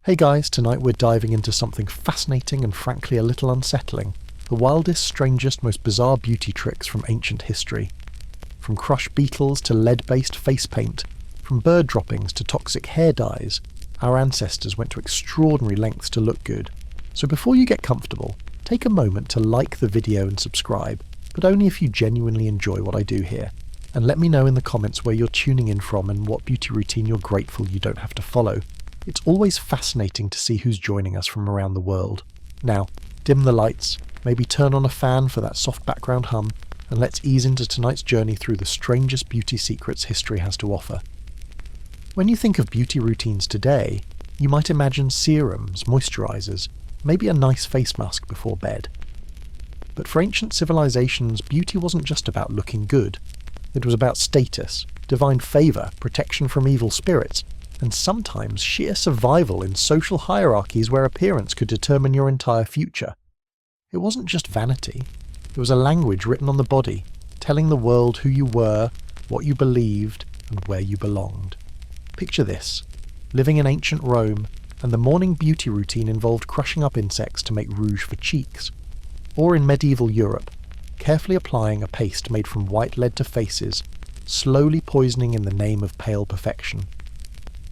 Hey guys, tonight we're diving into something fascinating and frankly a little unsettling. The wildest, strangest, most bizarre beauty tricks from ancient history. From crushed beetles to lead-based face paint, from bird droppings to toxic hair dyes, our ancestors went to extraordinary lengths to look good. So before you get comfortable, take a moment to like the video and subscribe, but only if you genuinely enjoy what I do here. And let me know in the comments where you're tuning in from and what beauty routine you're grateful you don't have to follow. It's always fascinating to see who's joining us from around the world. Now, dim the lights, maybe turn on a fan for that soft background hum, and let's ease into tonight's journey through the strangest beauty secrets history has to offer. When you think of beauty routines today, you might imagine serums, moisturizers, maybe a nice face mask before bed. But for ancient civilizations, beauty wasn't just about looking good. It was about status, divine favor, protection from evil spirits, and sometimes sheer survival in social hierarchies where appearance could determine your entire future. It wasn't just vanity. It was a language written on the body, telling the world who you were, what you believed, and where you belonged. Picture this, living in ancient Rome, and the morning beauty routine involved crushing up insects to make rouge for cheeks. Or in medieval Europe, carefully applying a paste made from white lead to faces, slowly poisoning in the name of pale perfection.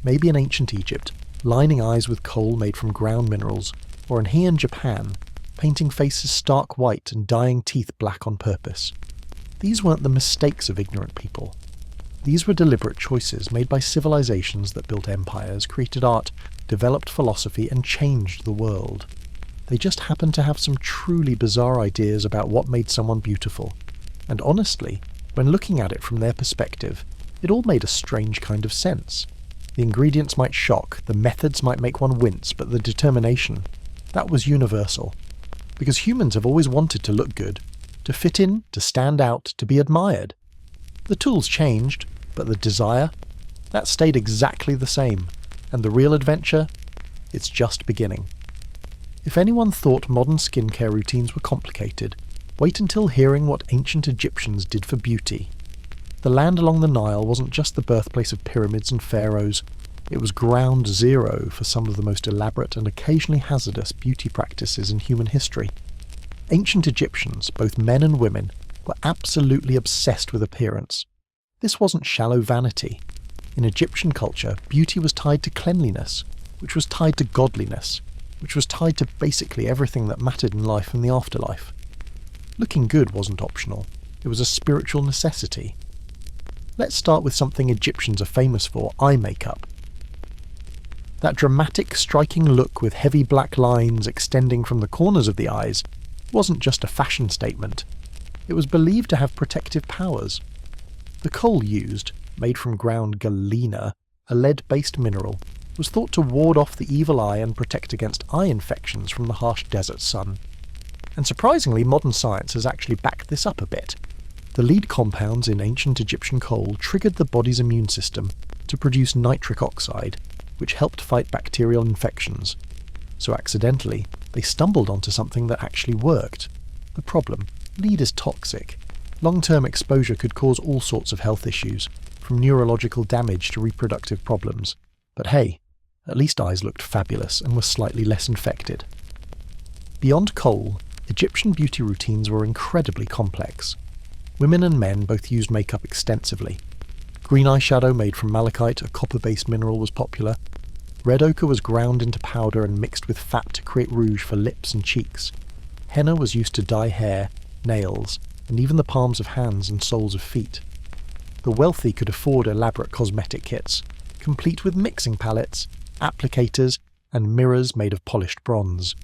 Maybe in ancient Egypt, lining eyes with coal made from ground minerals, or in Heian, Japan, painting faces stark white and dyeing teeth black on purpose. These weren't the mistakes of ignorant people. These were deliberate choices made by civilizations that built empires, created art, developed philosophy, and changed the world. They just happened to have some truly bizarre ideas about what made someone beautiful. And honestly, when looking at it from their perspective, it all made a strange kind of sense. The ingredients might shock, the methods might make one wince, but the determination, that was universal. Because humans have always wanted to look good, to fit in, to stand out, to be admired. The tools changed, but the desire, that stayed exactly the same. And the real adventure? It's just beginning. If anyone thought modern skincare routines were complicated, wait until hearing what ancient Egyptians did for beauty. The land along the Nile wasn't just the birthplace of pyramids and pharaohs, it was ground zero for some of the most elaborate and occasionally hazardous beauty practices in human history. Ancient Egyptians, both men and women, were absolutely obsessed with appearance. This wasn't shallow vanity. In Egyptian culture, beauty was tied to cleanliness, which was tied to godliness, which was tied to basically everything that mattered in life and the afterlife. Looking good wasn't optional, it was a spiritual necessity. Let's start with something Egyptians are famous for, eye makeup. That dramatic, striking look with heavy black lines extending from the corners of the eyes wasn't just a fashion statement. It was believed to have protective powers. The kohl used, made from ground galena, a lead-based mineral, was thought to ward off the evil eye and protect against eye infections from the harsh desert sun. And surprisingly, modern science has actually backed this up a bit. The lead compounds in ancient Egyptian kohl triggered the body's immune system to produce nitric oxide, which helped fight bacterial infections. So accidentally, they stumbled onto something that actually worked. The problem: lead is toxic. Long-term exposure could cause all sorts of health issues, from neurological damage to reproductive problems. But hey, at least eyes looked fabulous and were slightly less infected. Beyond kohl, Egyptian beauty routines were incredibly complex. Women and men both used makeup extensively. Green eyeshadow made from malachite, a copper-based mineral, was popular. Red ochre was ground into powder and mixed with fat to create rouge for lips and cheeks. Henna was used to dye hair, nails, and even the palms of hands and soles of feet. The wealthy could afford elaborate cosmetic kits, complete with mixing palettes, applicators, and mirrors made of polished bronze.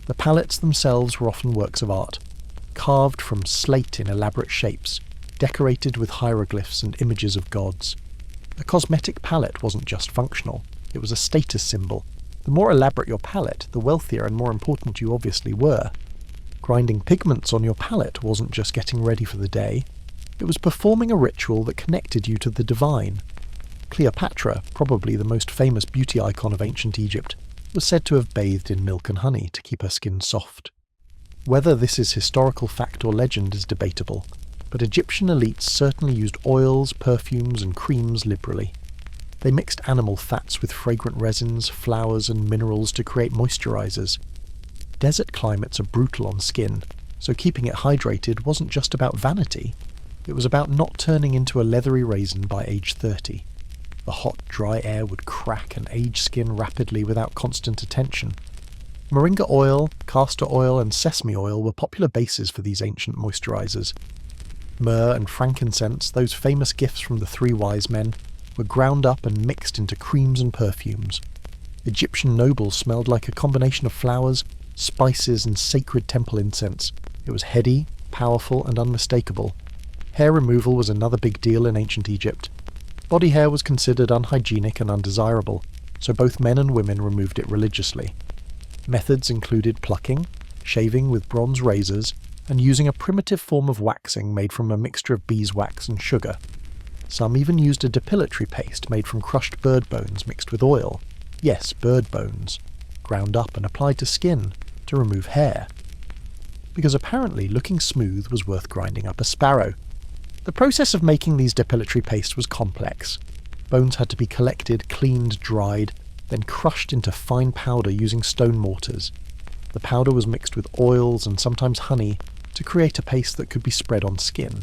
The palettes themselves were often works of art, carved from slate in elaborate shapes, decorated with hieroglyphs and images of gods. A cosmetic palette wasn't just functional, it was a status symbol. The more elaborate your palette, the wealthier and more important you obviously were. Grinding pigments on your palette wasn't just getting ready for the day, it was performing a ritual that connected you to the divine. Cleopatra, probably the most famous beauty icon of ancient Egypt, was said to have bathed in milk and honey to keep her skin soft. Whether this is historical fact or legend is debatable, but Egyptian elites certainly used oils, perfumes, and creams liberally. They mixed animal fats with fragrant resins, flowers and minerals to create moisturizers. Desert climates are brutal on skin, so keeping it hydrated wasn't just about vanity. It was about not turning into a leathery raisin by age 30. The hot, dry air would crack and age skin rapidly without constant attention. Moringa oil, castor oil and sesame oil were popular bases for these ancient moisturizers. Myrrh and frankincense, those famous gifts from the three wise men, were ground up and mixed into creams and perfumes. Egyptian nobles smelled like a combination of flowers, spices and sacred temple incense. It was heady, powerful and unmistakable. Hair removal was another big deal in ancient Egypt. Body hair was considered unhygienic and undesirable, so both men and women removed it religiously. Methods included plucking, shaving with bronze razors, and using a primitive form of waxing made from a mixture of beeswax and sugar. Some even used a depilatory paste made from crushed bird bones mixed with oil. Yes, bird bones, ground up and applied to skin to remove hair. Because apparently looking smooth was worth grinding up a sparrow. The process of making these depilatory pastes was complex. Bones had to be collected, cleaned, dried, then crushed into fine powder using stone mortars. The powder was mixed with oils and sometimes honey to create a paste that could be spread on skin.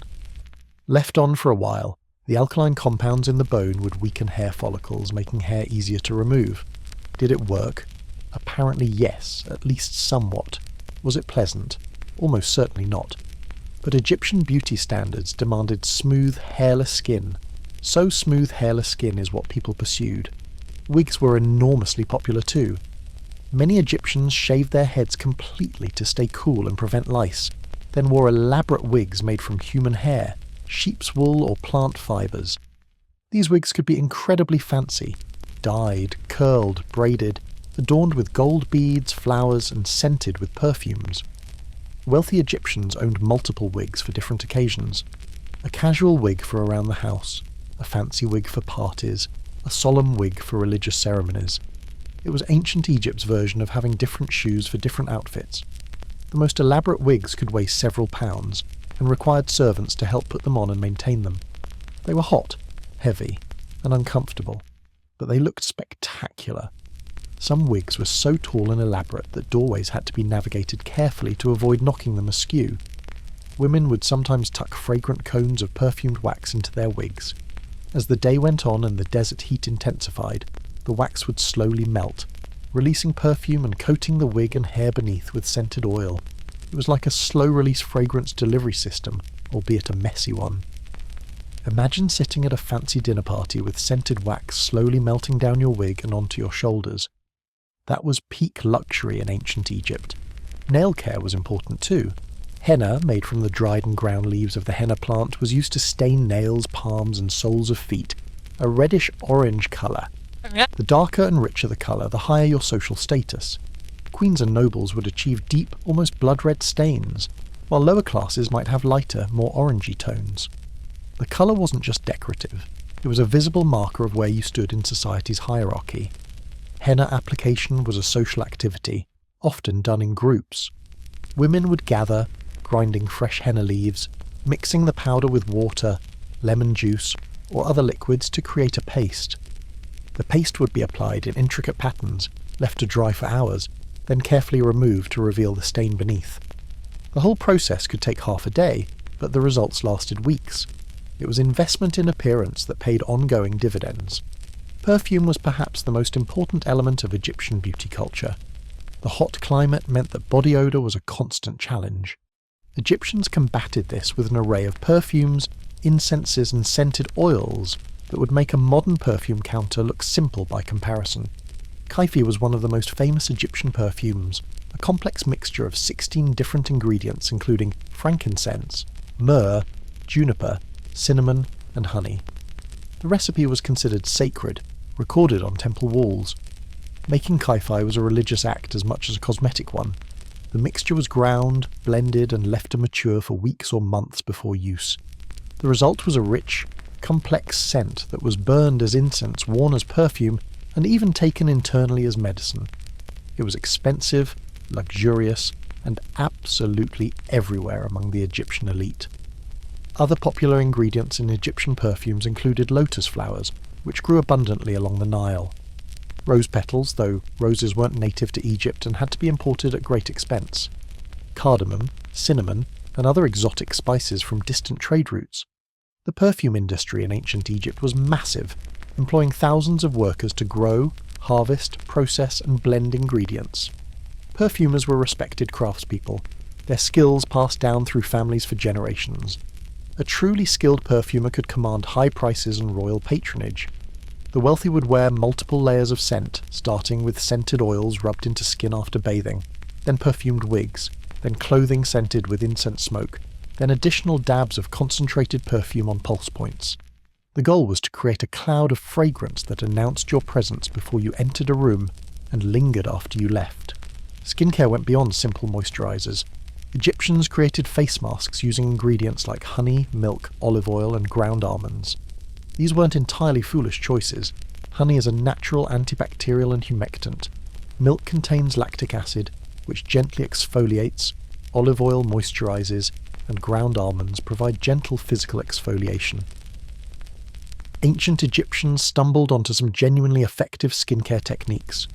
Left on for a while, the alkaline compounds in the bone would weaken hair follicles, making hair easier to remove. Did it work? Apparently yes, at least somewhat. Was it pleasant? Almost certainly not. But Egyptian beauty standards demanded smooth, hairless skin. So smooth, hairless skin is what people pursued. Wigs were enormously popular too. Many Egyptians shaved their heads completely to stay cool and prevent lice, then wore elaborate wigs made from human hair, sheep's wool or plant fibres. These wigs could be incredibly fancy, dyed, curled, braided, adorned with gold beads, flowers, and scented with perfumes. Wealthy Egyptians owned multiple wigs for different occasions. A casual wig for around the house, a fancy wig for parties, a solemn wig for religious ceremonies. It was ancient Egypt's version of having different shoes for different outfits. The most elaborate wigs could weigh several pounds, and required servants to help put them on and maintain them. They were hot, heavy, and uncomfortable, but they looked spectacular. Some wigs were so tall and elaborate that doorways had to be navigated carefully to avoid knocking them askew. Women would sometimes tuck fragrant cones of perfumed wax into their wigs. As the day went on and the desert heat intensified, the wax would slowly melt, releasing perfume and coating the wig and hair beneath with scented oil. It was like a slow-release fragrance delivery system, albeit a messy one. Imagine sitting at a fancy dinner party with scented wax slowly melting down your wig and onto your shoulders. That was peak luxury in ancient Egypt. Nail care was important too. Henna, made from the dried and ground leaves of the henna plant, was used to stain nails, palms and soles of feet, a reddish-orange colour. The darker and richer the colour, the higher your social status. Queens and nobles would achieve deep, almost blood-red stains, while lower classes might have lighter, more orangey tones. The colour wasn't just decorative, it was a visible marker of where you stood in society's hierarchy. Henna application was a social activity, often done in groups. Women would gather, grinding fresh henna leaves, mixing the powder with water, lemon juice, or other liquids to create a paste. The paste would be applied in intricate patterns, left to dry for hours, then carefully removed to reveal the stain beneath. The whole process could take half a day, but the results lasted weeks. It was investment in appearance that paid ongoing dividends. Perfume was perhaps the most important element of Egyptian beauty culture. The hot climate meant that body odour was a constant challenge. Egyptians combated this with an array of perfumes, incenses and scented oils that would make a modern perfume counter look simple by comparison. Kaifi was one of the most famous Egyptian perfumes, a complex mixture of 16 different ingredients including frankincense, myrrh, juniper, cinnamon and honey. The recipe was considered sacred, recorded on temple walls. Making kaifi was a religious act as much as a cosmetic one. The mixture was ground, blended and left to mature for weeks or months before use. The result was a rich, complex scent that was burned as incense, worn as perfume, and even taken internally as medicine. It was expensive, luxurious, and absolutely everywhere among the Egyptian elite. Other popular ingredients in Egyptian perfumes included lotus flowers, which grew abundantly along the Nile. Rose petals, though roses weren't native to Egypt and had to be imported at great expense. Cardamom, cinnamon, and other exotic spices from distant trade routes. The perfume industry in ancient Egypt was massive, employing thousands of workers to grow, harvest, process, and blend ingredients. Perfumers were respected craftspeople, their skills passed down through families for generations. A truly skilled perfumer could command high prices and royal patronage. The wealthy would wear multiple layers of scent, starting with scented oils rubbed into skin after bathing, then perfumed wigs, then clothing scented with incense smoke, then additional dabs of concentrated perfume on pulse points. The goal was to create a cloud of fragrance that announced your presence before you entered a room and lingered after you left. Skincare went beyond simple moisturizers. Egyptians created face masks using ingredients like honey, milk, olive oil, and ground almonds. These weren't entirely foolish choices. Honey is a natural antibacterial and humectant. Milk contains lactic acid, which gently exfoliates, olive oil moisturizes, and ground almonds provide gentle physical exfoliation. Ancient Egyptians stumbled onto some genuinely effective skincare techniques.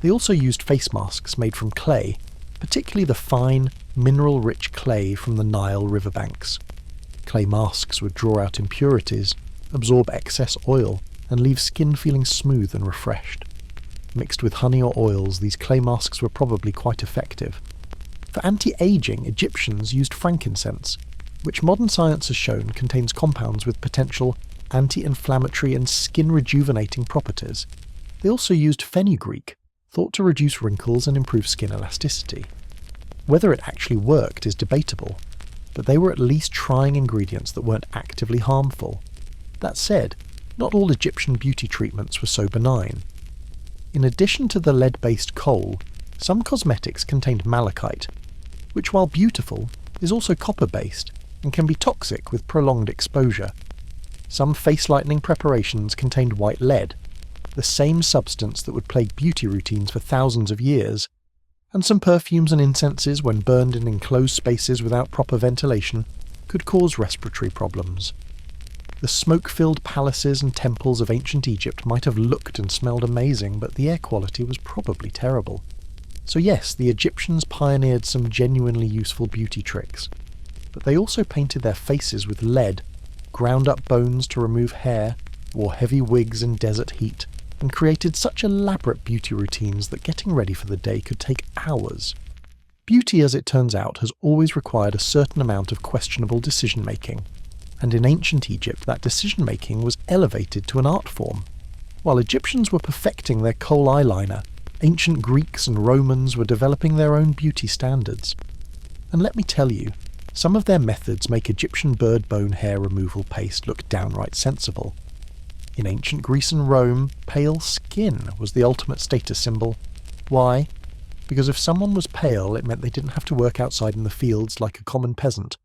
They also used face masks made from clay, particularly the fine, mineral-rich clay from the Nile riverbanks. Clay masks would draw out impurities, absorb excess oil, and leave skin feeling smooth and refreshed. Mixed with honey or oils, these clay masks were probably quite effective. For anti-aging, Egyptians used frankincense, which modern science has shown contains compounds with potential anti-inflammatory and skin-rejuvenating properties. They also used fenugreek, thought to reduce wrinkles and improve skin elasticity. Whether it actually worked is debatable, but they were at least trying ingredients that weren't actively harmful. That said, not all Egyptian beauty treatments were so benign. In addition to the lead-based kohl, some cosmetics contained malachite, which while beautiful, is also copper-based and can be toxic with prolonged exposure. Some face-lightening preparations contained white lead, the same substance that would plague beauty routines for thousands of years, and some perfumes and incenses, when burned in enclosed spaces without proper ventilation, could cause respiratory problems. The smoke-filled palaces and temples of ancient Egypt might have looked and smelled amazing, but the air quality was probably terrible. So yes, the Egyptians pioneered some genuinely useful beauty tricks, but they also painted their faces with lead, ground up bones to remove hair, wore heavy wigs in desert heat, and created such elaborate beauty routines that getting ready for the day could take hours. Beauty, as it turns out, has always required a certain amount of questionable decision-making, and in ancient Egypt that decision-making was elevated to an art form. While Egyptians were perfecting their kohl eyeliner, ancient Greeks and Romans were developing their own beauty standards. And let me tell you, some of their methods make Egyptian bird bone hair removal paste look downright sensible. In ancient Greece and Rome, pale skin was the ultimate status symbol. Why? Because if someone was pale, it meant they didn't have to work outside in the fields like a common peasant.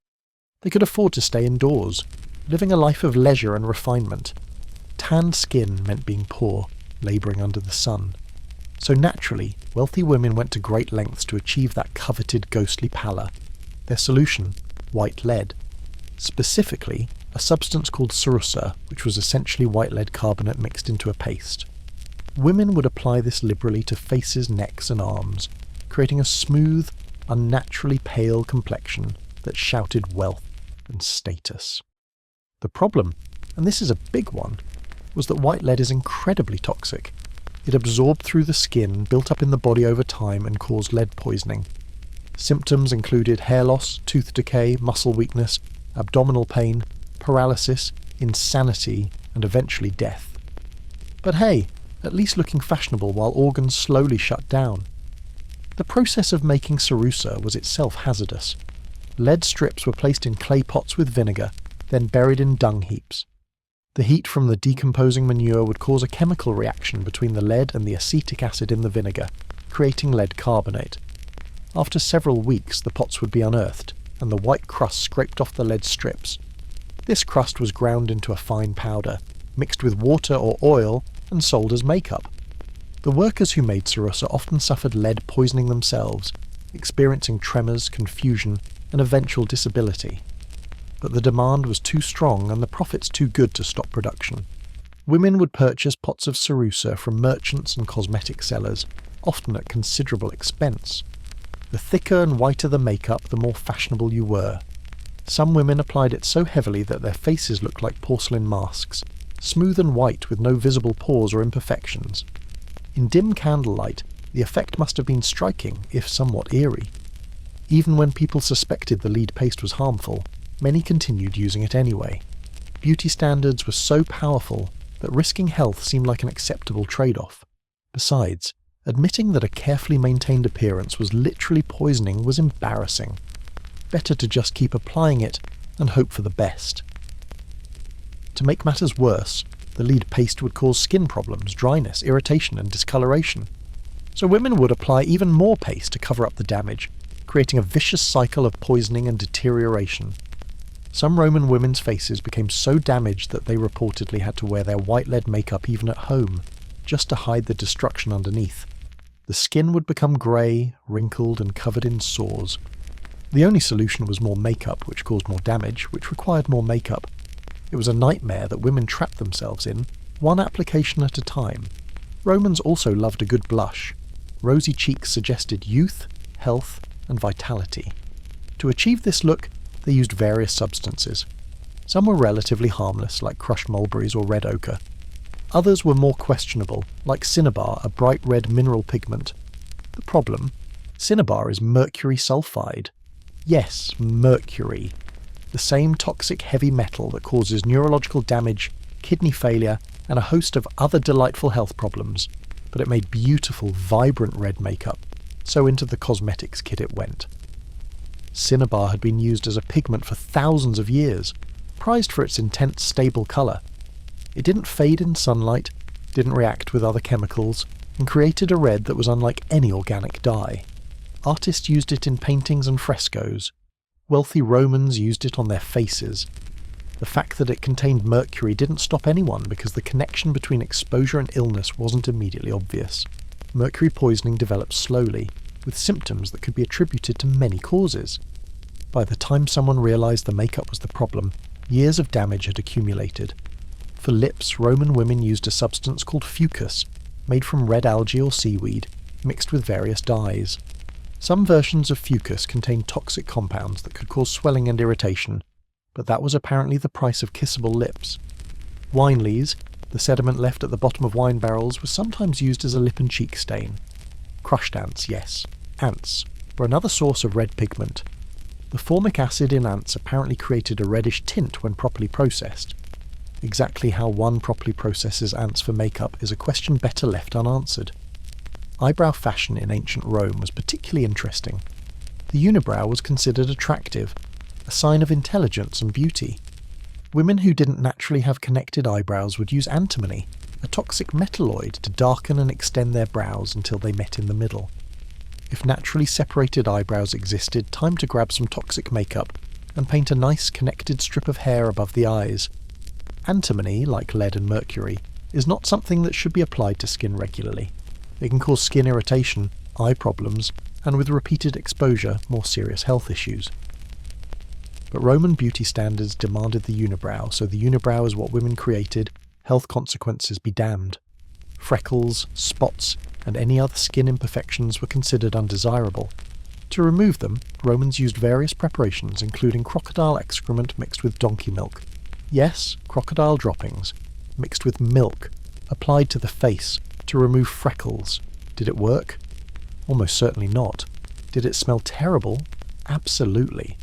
They could afford to stay indoors, living a life of leisure and refinement. Tanned skin meant being poor, labouring under the sun. So naturally, wealthy women went to great lengths to achieve that coveted ghostly pallor. Their solution? White lead. Specifically, a substance called cerussa, which was essentially white lead carbonate mixed into a paste. Women would apply this liberally to faces, necks and arms, creating a smooth, unnaturally pale complexion that shouted wealth and status. The problem, and this is a big one, was that white lead is incredibly toxic. It absorbed through the skin, built up in the body over time, and caused lead poisoning. Symptoms included hair loss, tooth decay, muscle weakness, abdominal pain, paralysis, insanity, and eventually death. But hey, at least looking fashionable while organs slowly shut down. The process of making cerussa was itself hazardous. Lead strips were placed in clay pots with vinegar, then buried in dung heaps. The heat from the decomposing manure would cause a chemical reaction between the lead and the acetic acid in the vinegar, creating lead carbonate. After several weeks, the pots would be unearthed, and the white crust scraped off the lead strips. This crust was ground into a fine powder, mixed with water or oil, and sold as makeup. The workers who made cerussa often suffered lead poisoning themselves, experiencing tremors, confusion, and eventual disability. But the demand was too strong and the profits too good to stop production. Women would purchase pots of cerussa from merchants and cosmetic sellers, often at considerable expense. The thicker and whiter the makeup, the more fashionable you were. Some women applied it so heavily that their faces looked like porcelain masks, smooth and white with no visible pores or imperfections. In dim candlelight, the effect must have been striking, if somewhat eerie. Even when people suspected the lead paste was harmful, many continued using it anyway. Beauty standards were so powerful that risking health seemed like an acceptable trade-off. Besides, admitting that a carefully maintained appearance was literally poisoning was embarrassing. Better to just keep applying it and hope for the best. To make matters worse, the lead paste would cause skin problems, dryness, irritation and discoloration. So women would apply even more paste to cover up the damage, creating a vicious cycle of poisoning and deterioration. Some Roman women's faces became so damaged that they reportedly had to wear their white lead makeup even at home, just to hide the destruction underneath. The skin would become grey, wrinkled and covered in sores. The only solution was more makeup, which caused more damage, which required more makeup. It was a nightmare that women trapped themselves in, one application at a time. Romans also loved a good blush. Rosy cheeks suggested youth, health and vitality. To achieve this look, they used various substances. Some were relatively harmless, like crushed mulberries or red ochre. Others were more questionable, like cinnabar, a bright red mineral pigment. The problem? Cinnabar is mercury sulfide. Yes, mercury. The same toxic heavy metal that causes neurological damage, kidney failure, and a host of other delightful health problems. But it made beautiful, vibrant red makeup, so into the cosmetics kit it went. Cinnabar had been used as a pigment for thousands of years, prized for its intense, stable colour. It didn't fade in sunlight, didn't react with other chemicals, and created a red that was unlike any organic dye. Artists used it in paintings and frescoes. Wealthy Romans used it on their faces. The fact that it contained mercury didn't stop anyone because the connection between exposure and illness wasn't immediately obvious. Mercury poisoning developed slowly, with symptoms that could be attributed to many causes. By the time someone realised the makeup was the problem, years of damage had accumulated. For lips, Roman women used a substance called fucus, made from red algae or seaweed, mixed with various dyes. Some versions of fucus contained toxic compounds that could cause swelling and irritation, but that was apparently the price of kissable lips. Wine lees, the sediment left at the bottom of wine barrels, was sometimes used as a lip and cheek stain. Crushed ants, yes. Ants were another source of red pigment. The formic acid in ants apparently created a reddish tint when properly processed. Exactly how one properly processes ants for makeup is a question better left unanswered. Eyebrow fashion in ancient Rome was particularly interesting. The unibrow was considered attractive, a sign of intelligence and beauty. Women who didn't naturally have connected eyebrows would use antimony, a toxic metalloid, to darken and extend their brows until they met in the middle. If naturally separated eyebrows existed, time to grab some toxic makeup and paint a nice connected strip of hair above the eyes. Antimony, like lead and mercury, is not something that should be applied to skin regularly. It can cause skin irritation, eye problems, and with repeated exposure, more serious health issues. But Roman beauty standards demanded the unibrow, so the unibrow is what women created, health consequences be damned. Freckles, spots, and any other skin imperfections were considered undesirable. To remove them, Romans used various preparations, including crocodile excrement mixed with donkey milk. Yes, crocodile droppings, mixed with milk, applied to the face to remove freckles. Did it work? Almost certainly not. Did it smell terrible? Absolutely.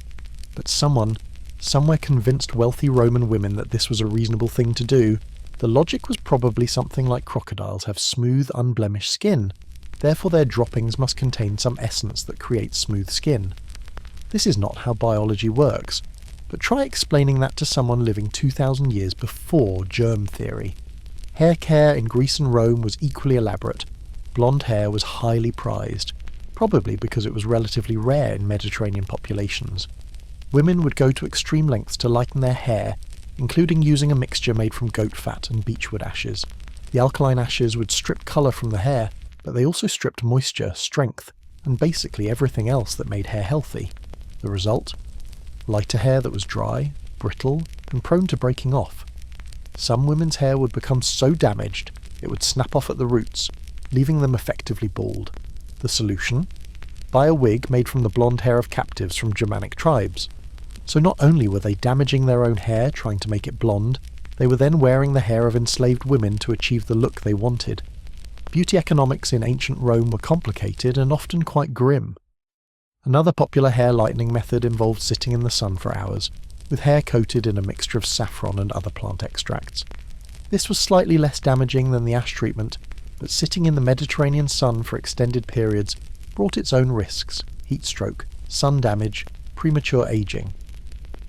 But someone, somewhere convinced wealthy Roman women that this was a reasonable thing to do. The logic was probably something like crocodiles have smooth, unblemished skin, therefore their droppings must contain some essence that creates smooth skin. This is not how biology works, but try explaining that to someone living 2,000 years before germ theory. Hair care in Greece and Rome was equally elaborate. Blonde hair was highly prized, probably because it was relatively rare in Mediterranean populations. Women would go to extreme lengths to lighten their hair, including using a mixture made from goat fat and beechwood ashes. The alkaline ashes would strip colour from the hair, but they also stripped moisture, strength, and basically everything else that made hair healthy. The result? Lighter hair that was dry, brittle, and prone to breaking off. Some women's hair would become so damaged it would snap off at the roots, leaving them effectively bald. The solution? Buy a wig made from the blonde hair of captives from Germanic tribes. So not only were they damaging their own hair trying to make it blonde, they were then wearing the hair of enslaved women to achieve the look they wanted. Beauty economics in ancient Rome were complicated and often quite grim. Another popular hair lightening method involved sitting in the sun for hours, with hair coated in a mixture of saffron and other plant extracts. This was slightly less damaging than the ash treatment, but sitting in the Mediterranean sun for extended periods brought its own risks: heat stroke, sun damage, premature aging.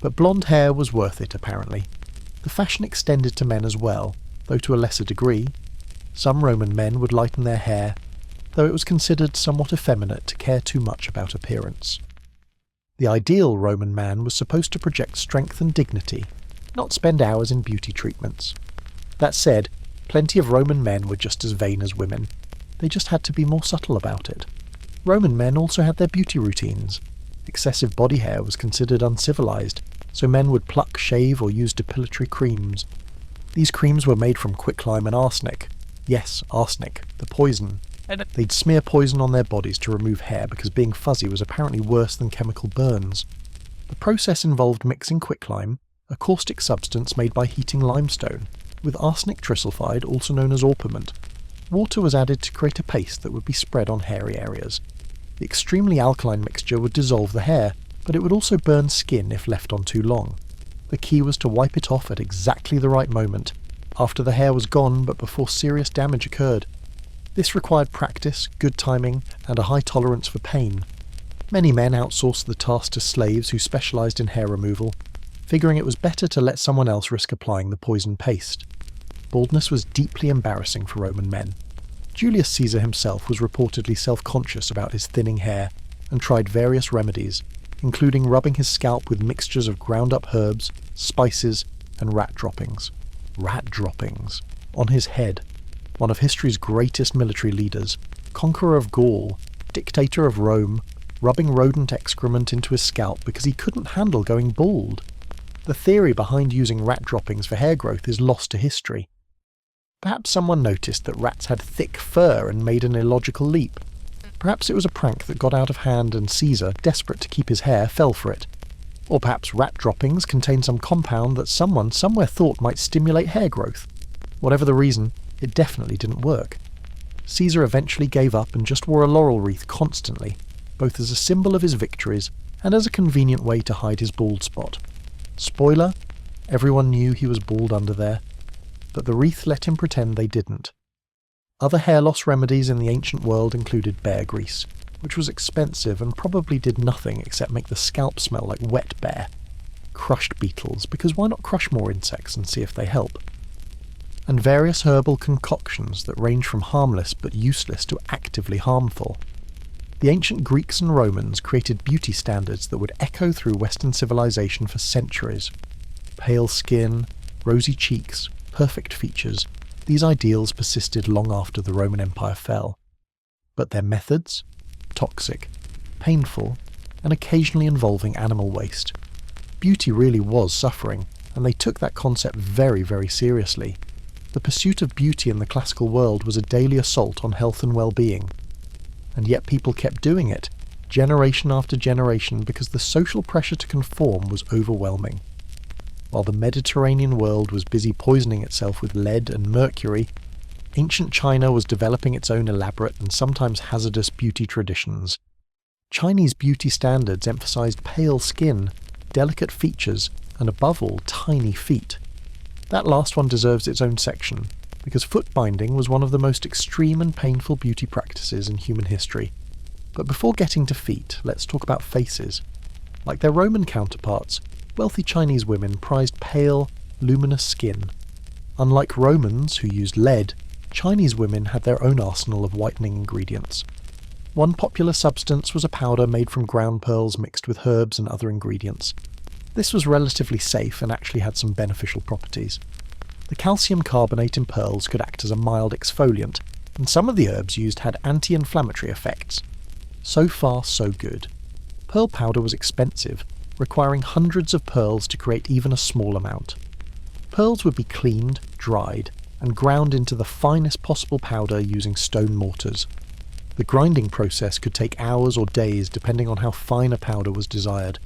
But blonde hair was worth it, apparently. The fashion extended to men as well, though to a lesser degree. Some Roman men would lighten their hair, though it was considered somewhat effeminate to care too much about appearance. The ideal Roman man was supposed to project strength and dignity, not spend hours in beauty treatments. That said, plenty of Roman men were just as vain as women. They just had to be more subtle about it. Roman men also had their beauty routines. Excessive body hair was considered uncivilized, so men would pluck, shave, or use depilatory creams. These creams were made from quicklime and arsenic. Yes, arsenic, the poison. They'd smear poison on their bodies to remove hair because being fuzzy was apparently worse than chemical burns. The process involved mixing quicklime, a caustic substance made by heating limestone, with arsenic trisulfide, also known as orpiment. Water was added to create a paste that would be spread on hairy areas. The extremely alkaline mixture would dissolve the hair, but it would also burn skin if left on too long. The key was to wipe it off at exactly the right moment, after the hair was gone but before serious damage occurred. This required practice, good timing, and a high tolerance for pain. Many men outsourced the task to slaves who specialised in hair removal, figuring it was better to let someone else risk applying the poison paste. Baldness was deeply embarrassing for Roman men. Julius Caesar himself was reportedly self-conscious about his thinning hair and tried various remedies, including rubbing his scalp with mixtures of ground-up herbs, spices, and rat droppings. Rat droppings. On his head. One of history's greatest military leaders, conqueror of Gaul, dictator of Rome, rubbing rodent excrement into his scalp because he couldn't handle going bald. The theory behind using rat droppings for hair growth is lost to history. Perhaps someone noticed that rats had thick fur and made an illogical leap. Perhaps it was a prank that got out of hand and Caesar, desperate to keep his hair, fell for it. Or perhaps rat droppings contained some compound that someone somewhere thought might stimulate hair growth. Whatever the reason, it definitely didn't work. Caesar eventually gave up and just wore a laurel wreath constantly, both as a symbol of his victories and as a convenient way to hide his bald spot. Spoiler, everyone knew he was bald under there, but the wreath let him pretend they didn't. Other hair loss remedies in the ancient world included bear grease, which was expensive and probably did nothing except make the scalp smell like wet bear. Crushed beetles, because why not crush more insects and see if they help? And various herbal concoctions that range from harmless but useless to actively harmful. The ancient Greeks and Romans created beauty standards that would echo through Western civilization for centuries. Pale skin, rosy cheeks, perfect features, these ideals persisted long after the Roman Empire fell. But their methods? Toxic, painful, and occasionally involving animal waste. Beauty really was suffering, and they took that concept very, very seriously. The pursuit of beauty in the classical world was a daily assault on health and well-being. And yet people kept doing it, generation after generation, because the social pressure to conform was overwhelming. While the Mediterranean world was busy poisoning itself with lead and mercury, ancient China was developing its own elaborate and sometimes hazardous beauty traditions. Chinese beauty standards emphasized pale skin, delicate features, and above all, tiny feet. That last one deserves its own section, because foot binding was one of the most extreme and painful beauty practices in human history. But before getting to feet, let's talk about faces. Like their Roman counterparts, wealthy Chinese women prized pale, luminous skin. Unlike Romans, who used lead, Chinese women had their own arsenal of whitening ingredients. One popular substance was a powder made from ground pearls mixed with herbs and other ingredients. This was relatively safe and actually had some beneficial properties. The calcium carbonate in pearls could act as a mild exfoliant, and some of the herbs used had anti-inflammatory effects. So far, so good. Pearl powder was expensive, requiring hundreds of pearls to create even a small amount. Pearls would be cleaned, dried, and ground into the finest possible powder using stone mortars. The grinding process could take hours or days depending on how fine a powder was desired.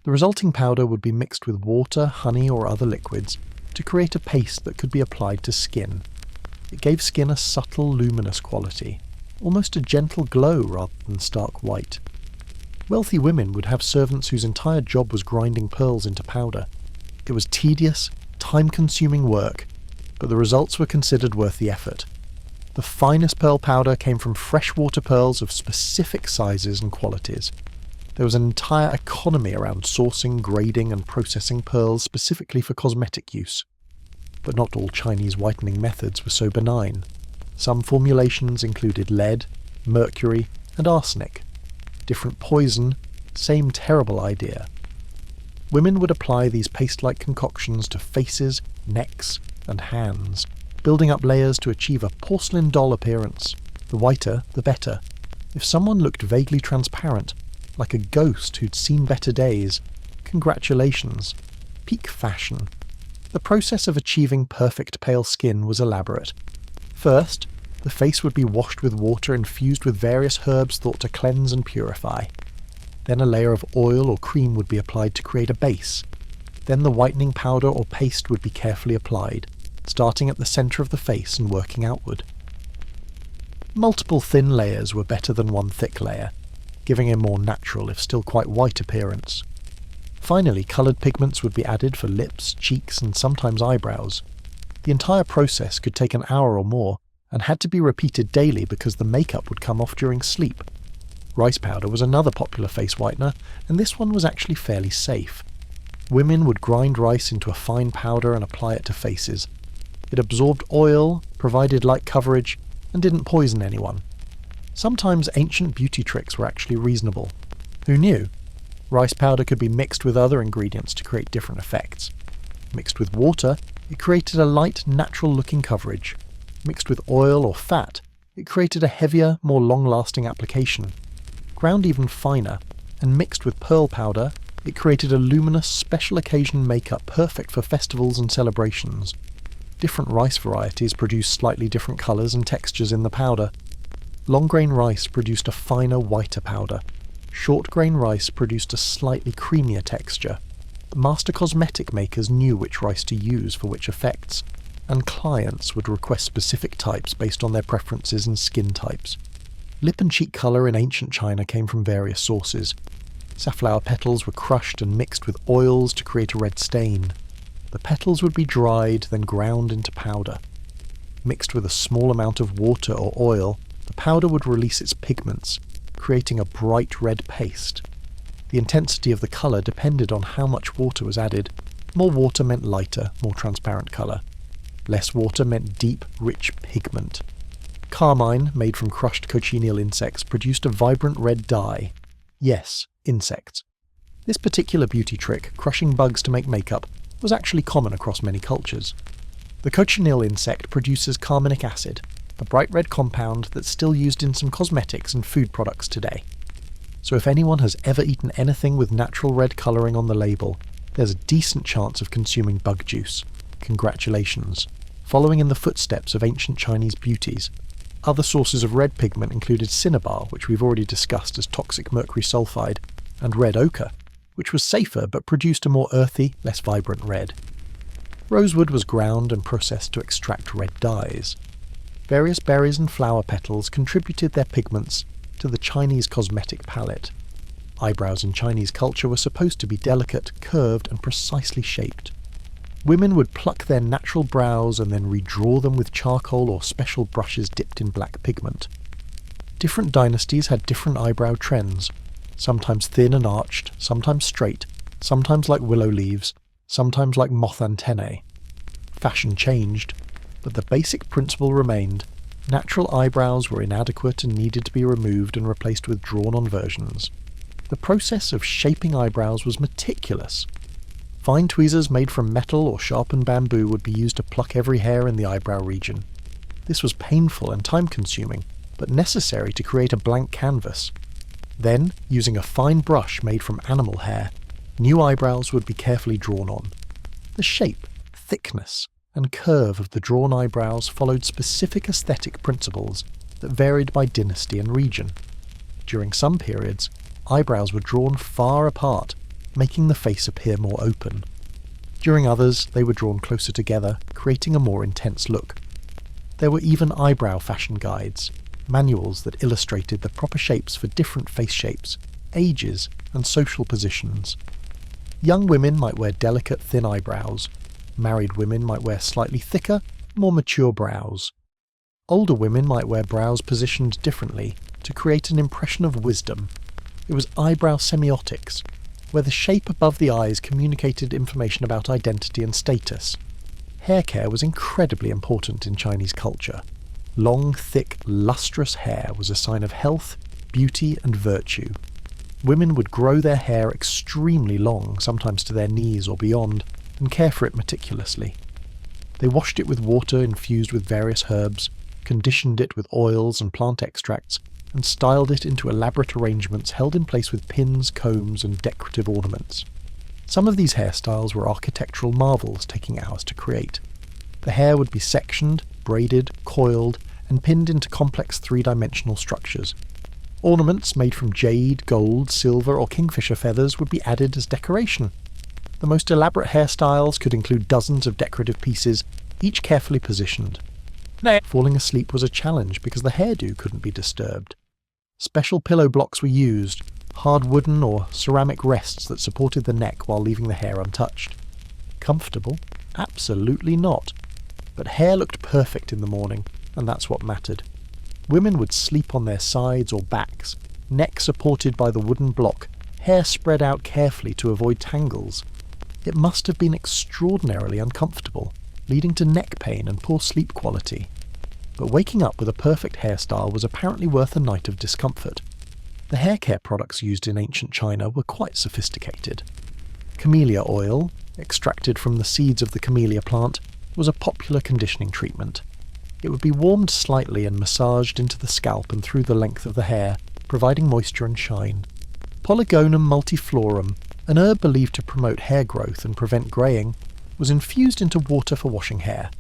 The resulting powder would be mixed with water, honey, or other liquids to create a paste that could be applied to skin. It gave skin a subtle, luminous quality, almost a gentle glow rather than stark white. Wealthy women would have servants whose entire job was grinding pearls into powder. It was tedious, time-consuming work, but the results were considered worth the effort. The finest pearl powder came from freshwater pearls of specific sizes and qualities. There was an entire economy around sourcing, grading, and processing pearls specifically for cosmetic use. But not all Chinese whitening methods were so benign. Some formulations included lead, mercury, and arsenic. Different poison, same terrible idea. Women would apply these paste-like concoctions to faces, necks, and hands, building up layers to achieve a porcelain doll appearance. The whiter, the better. If someone looked vaguely transparent, like a ghost who'd seen better days, congratulations. Peak fashion. The process of achieving perfect pale skin was elaborate. First, the face would be washed with water infused with various herbs thought to cleanse and purify. Then a layer of oil or cream would be applied to create a base. Then the whitening powder or paste would be carefully applied, starting at the centre of the face and working outward. Multiple thin layers were better than one thick layer, giving a more natural, if still quite white appearance. Finally, coloured pigments would be added for lips, cheeks, and sometimes eyebrows. The entire process could take an hour or more, and had to be repeated daily because the makeup would come off during sleep. Rice powder was another popular face whitener, and this one was actually fairly safe. Women would grind rice into a fine powder and apply it to faces. It absorbed oil, provided light coverage, and didn't poison anyone. Sometimes ancient beauty tricks were actually reasonable. Who knew? Rice powder could be mixed with other ingredients to create different effects. Mixed with water, it created a light, natural-looking coverage. Mixed with oil or fat, it created a heavier, more long-lasting application. Ground even finer, and mixed with pearl powder, it created a luminous, special occasion makeup perfect for festivals and celebrations. Different rice varieties produced slightly different colours and textures in the powder. Long-grain rice produced a finer, whiter powder. Short-grain rice produced a slightly creamier texture. Master cosmetic makers knew which rice to use for which effects, and clients would request specific types based on their preferences and skin types. Lip and cheek colour in ancient China came from various sources. Safflower petals were crushed and mixed with oils to create a red stain. The petals would be dried, then ground into powder. Mixed with a small amount of water or oil, the powder would release its pigments, creating a bright red paste. The intensity of the colour depended on how much water was added. More water meant lighter, more transparent colour. Less water meant deep, rich pigment. Carmine, made from crushed cochineal insects, produced a vibrant red dye. Yes, insects. This particular beauty trick, crushing bugs to make makeup, was actually common across many cultures. The cochineal insect produces carminic acid, a bright red compound that's still used in some cosmetics and food products today. So if anyone has ever eaten anything with natural red colouring on the label, there's a decent chance of consuming bug juice. Congratulations. Following in the footsteps of ancient Chinese beauties, other sources of red pigment included cinnabar, which we've already discussed as toxic mercury sulfide, and red ochre, which was safer but produced a more earthy, less vibrant red. Rosewood was ground and processed to extract red dyes. Various berries and flower petals contributed their pigments to the Chinese cosmetic palette. Eyebrows in Chinese culture were supposed to be delicate, curved, and precisely shaped. Women would pluck their natural brows and then redraw them with charcoal or special brushes dipped in black pigment. Different dynasties had different eyebrow trends, sometimes thin and arched, sometimes straight, sometimes like willow leaves, sometimes like moth antennae. Fashion changed, but the basic principle remained. Natural eyebrows were inadequate and needed to be removed and replaced with drawn-on versions. The process of shaping eyebrows was meticulous. Fine tweezers made from metal or sharpened bamboo would be used to pluck every hair in the eyebrow region. This was painful and time-consuming, but necessary to create a blank canvas. Then, using a fine brush made from animal hair, new eyebrows would be carefully drawn on. The shape, thickness and curve of the drawn eyebrows followed specific aesthetic principles that varied by dynasty and region. During some periods, eyebrows were drawn far apart, making the face appear more open. During others, they were drawn closer together, creating a more intense look. There were even eyebrow fashion guides, manuals that illustrated the proper shapes for different face shapes, ages, and social positions. Young women might wear delicate, thin eyebrows. Married women might wear slightly thicker, more mature brows. Older women might wear brows positioned differently to create an impression of wisdom. It was eyebrow semiotics, where the shape above the eyes communicated information about identity and status. Hair care was incredibly important in Chinese culture. Long, thick, lustrous hair was a sign of health, beauty, and virtue. Women would grow their hair extremely long, sometimes to their knees or beyond, and care for it meticulously. They washed it with water infused with various herbs, conditioned it with oils and plant extracts, and styled it into elaborate arrangements held in place with pins, combs, and decorative ornaments. Some of these hairstyles were architectural marvels taking hours to create. The hair would be sectioned, braided, coiled, and pinned into complex three-dimensional structures. Ornaments made from jade, gold, silver, or kingfisher feathers would be added as decoration. The most elaborate hairstyles could include dozens of decorative pieces, each carefully positioned. Falling asleep was a challenge because the hairdo couldn't be disturbed. Special pillow blocks were used, hard wooden or ceramic rests that supported the neck while leaving the hair untouched. Comfortable? Absolutely not. But hair looked perfect in the morning, and that's what mattered. Women would sleep on their sides or backs, neck supported by the wooden block, hair spread out carefully to avoid tangles. It must have been extraordinarily uncomfortable, leading to neck pain and poor sleep quality. But waking up with a perfect hairstyle was apparently worth a night of discomfort. The hair care products used in ancient China were quite sophisticated. Camellia oil, extracted from the seeds of the camellia plant, was a popular conditioning treatment. It would be warmed slightly and massaged into the scalp and through the length of the hair, providing moisture and shine. Polygonum multiflorum, an herb believed to promote hair growth and prevent greying, was infused into water for washing hair.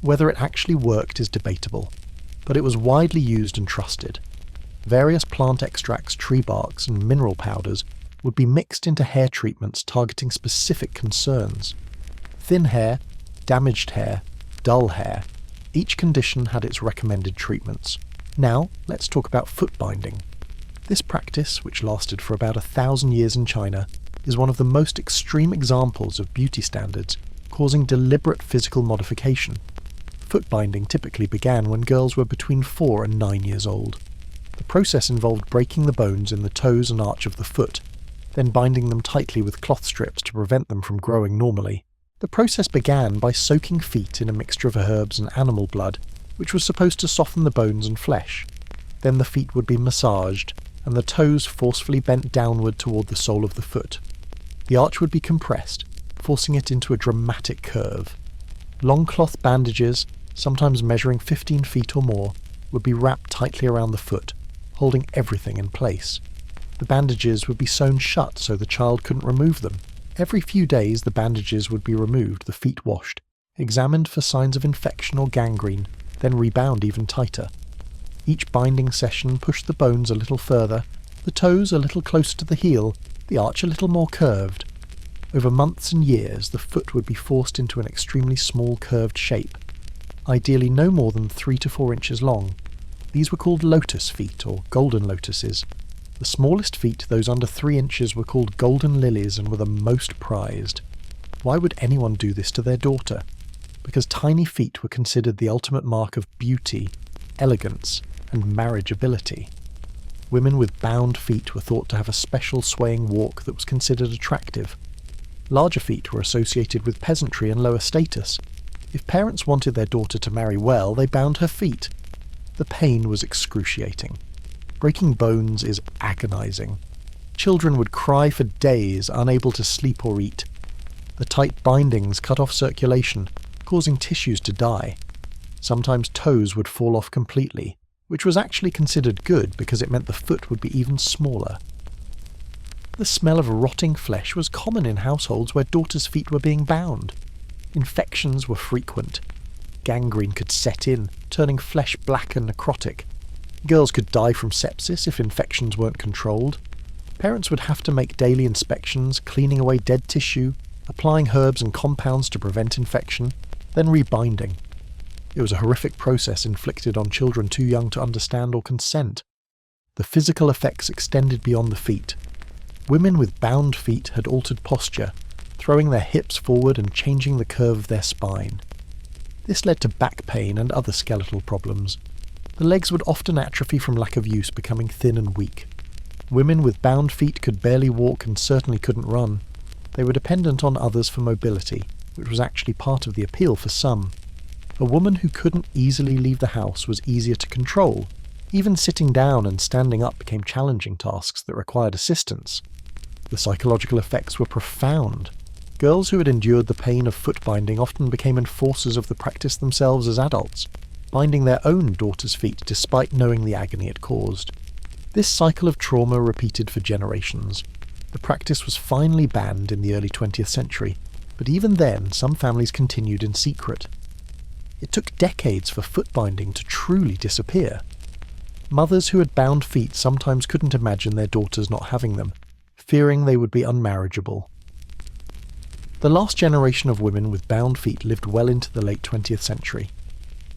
Whether it actually worked is debatable, but it was widely used and trusted. Various plant extracts, tree barks, and mineral powders would be mixed into hair treatments targeting specific concerns. Thin hair, damaged hair, dull hair. Each condition had its recommended treatments. Now, let's talk about foot binding. This practice, which lasted for about 1,000 years in China, is one of the most extreme examples of beauty standards, causing deliberate physical modification. Foot binding typically began when girls were between 4 and 9 years old. The process involved breaking the bones in the toes and arch of the foot, then binding them tightly with cloth strips to prevent them from growing normally. The process began by soaking feet in a mixture of herbs and animal blood, which was supposed to soften the bones and flesh. Then the feet would be massaged, and the toes forcefully bent downward toward the sole of the foot. The arch would be compressed, forcing it into a dramatic curve. Long cloth bandages, sometimes measuring 15 feet or more, would be wrapped tightly around the foot, holding everything in place. The bandages would be sewn shut so the child couldn't remove them. Every few days the bandages would be removed, the feet washed, examined for signs of infection or gangrene, then rebound even tighter. Each binding session pushed the bones a little further, the toes a little closer to the heel, the arch a little more curved. Over months and years the foot would be forced into an extremely small curved shape, ideally no more than 3 to 4 inches long. These were called lotus feet, or golden lotuses. The smallest feet, those under 3 inches, were called golden lilies and were the most prized. Why would anyone do this to their daughter? Because tiny feet were considered the ultimate mark of beauty, elegance, and marriageability. Women with bound feet were thought to have a special swaying walk that was considered attractive. Larger feet were associated with peasantry and lower status. If parents wanted their daughter to marry well, they bound her feet. The pain was excruciating. Breaking bones is agonizing. Children would cry for days, unable to sleep or eat. The tight bindings cut off circulation, causing tissues to die. Sometimes toes would fall off completely, which was actually considered good because it meant the foot would be even smaller. The smell of rotting flesh was common in households where daughters' feet were being bound. Infections were frequent. Gangrene could set in, turning flesh black and necrotic. Girls could die from sepsis if infections weren't controlled. Parents would have to make daily inspections, cleaning away dead tissue, applying herbs and compounds to prevent infection, then rebinding. It was a horrific process inflicted on children too young to understand or consent. The physical effects extended beyond the feet. Women with bound feet had altered posture, throwing their hips forward and changing the curve of their spine. This led to back pain and other skeletal problems. The legs would often atrophy from lack of use, becoming thin and weak. Women with bound feet could barely walk and certainly couldn't run. They were dependent on others for mobility, which was actually part of the appeal for some. A woman who couldn't easily leave the house was easier to control. Even sitting down and standing up became challenging tasks that required assistance. The psychological effects were profound. Girls who had endured the pain of foot binding often became enforcers of the practice themselves as adults, binding their own daughters' feet despite knowing the agony it caused. This cycle of trauma repeated for generations. The practice was finally banned in the early 20th century, but even then some families continued in secret. It took decades for foot binding to truly disappear. Mothers who had bound feet sometimes couldn't imagine their daughters not having them, fearing they would be unmarriageable. The last generation of women with bound feet lived well into the late 20th century.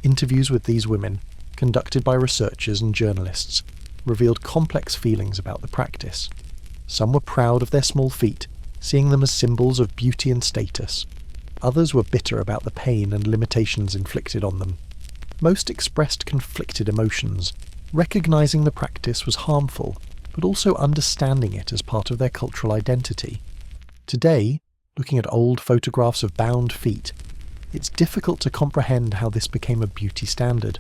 Interviews with these women, conducted by researchers and journalists, revealed complex feelings about the practice. Some were proud of their small feet, seeing them as symbols of beauty and status. Others were bitter about the pain and limitations inflicted on them. Most expressed conflicted emotions, recognizing the practice was harmful, but also understanding it as part of their cultural identity. Today, looking at old photographs of bound feet, it's difficult to comprehend how this became a beauty standard.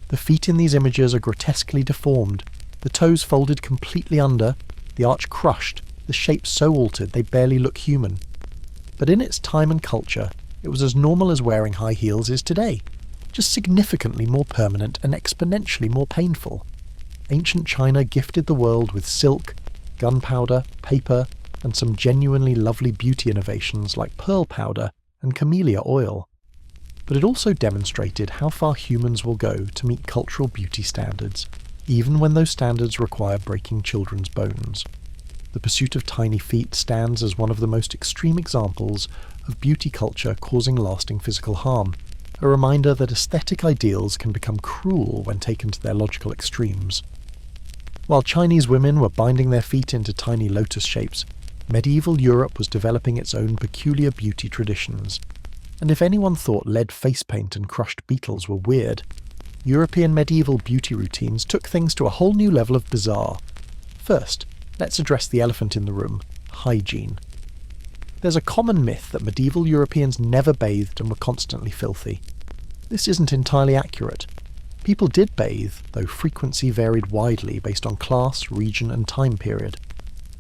The feet in these images are grotesquely deformed, the toes folded completely under, the arch crushed, the shape so altered they barely look human. But in its time and culture, it was as normal as wearing high heels is today, just significantly more permanent and exponentially more painful. Ancient China gifted the world with silk, gunpowder, paper, and some genuinely lovely beauty innovations like pearl powder and camellia oil. But it also demonstrated how far humans will go to meet cultural beauty standards, even when those standards require breaking children's bones. The pursuit of tiny feet stands as one of the most extreme examples of beauty culture causing lasting physical harm, a reminder that aesthetic ideals can become cruel when taken to their logical extremes. While Chinese women were binding their feet into tiny lotus shapes, medieval Europe was developing its own peculiar beauty traditions. And if anyone thought lead face paint and crushed beetles were weird, European medieval beauty routines took things to a whole new level of bizarre. First, let's address the elephant in the room: hygiene. There's a common myth that medieval Europeans never bathed and were constantly filthy. This isn't entirely accurate. People did bathe, though frequency varied widely based on class, region, and time period.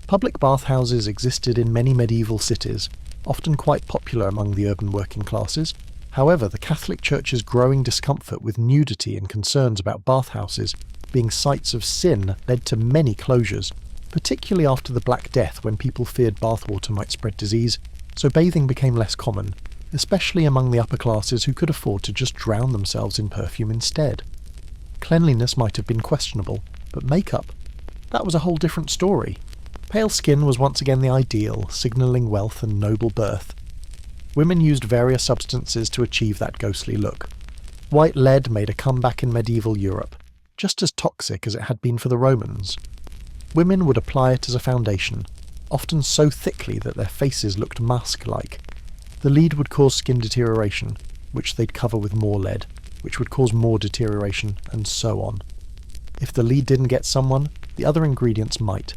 Public bathhouses existed in many medieval cities, often quite popular among the urban working classes. However, the Catholic Church's growing discomfort with nudity and concerns about bathhouses being sites of sin led to many closures, particularly after the Black Death when people feared bathwater might spread disease, so bathing became less common, especially among the upper classes who could afford to just drown themselves in perfume instead. Cleanliness might have been questionable, but makeup? That was a whole different story. Pale skin was once again the ideal, signalling wealth and noble birth. Women used various substances to achieve that ghostly look. White lead made a comeback in medieval Europe, just as toxic as it had been for the Romans. Women would apply it as a foundation, often so thickly that their faces looked mask-like. The lead would cause skin deterioration, which they'd cover with more lead, which would cause more deterioration, and so on. If the lead didn't get someone, the other ingredients might.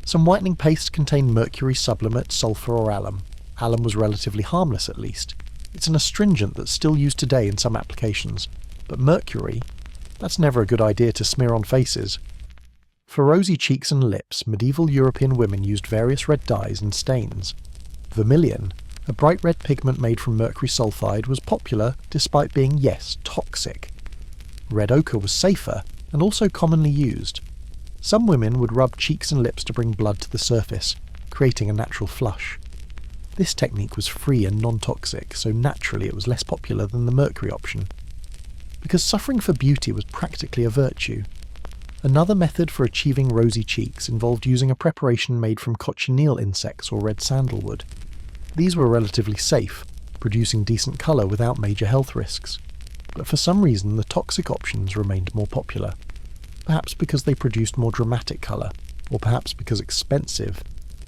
Some whitening paste contained mercury sublimate, sulfur or alum. Alum was relatively harmless at least. It's an astringent that's still used today in some applications. But mercury? That's never a good idea to smear on faces. For rosy cheeks and lips, medieval European women used various red dyes and stains. Vermilion, a bright red pigment made from mercury sulfide, was popular despite being, yes, toxic. Red ochre was safer and also commonly used. Some women would rub cheeks and lips to bring blood to the surface, creating a natural flush. This technique was free and non-toxic, so naturally it was less popular than the Mercury option. Because suffering for beauty was practically a virtue. Another method for achieving rosy cheeks involved using a preparation made from cochineal insects or red sandalwood. These were relatively safe, producing decent colour without major health risks. But for some reason the toxic options remained more popular. Perhaps because they produced more dramatic colour, or perhaps because expensive,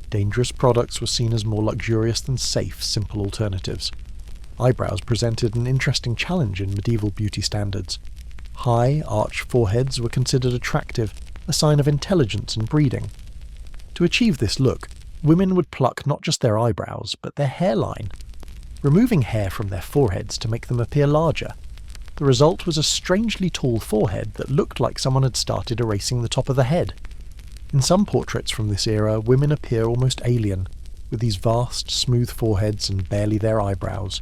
dangerous products were seen as more luxurious than safe, simple alternatives. Eyebrows presented an interesting challenge in medieval beauty standards. High, arched foreheads were considered attractive, a sign of intelligence and breeding. To achieve this look, women would pluck not just their eyebrows, but their hairline, removing hair from their foreheads to make them appear larger. The result was a strangely tall forehead that looked like someone had started erasing the top of the head. In some portraits from this era, women appear almost alien, with these vast, smooth foreheads and barely their eyebrows.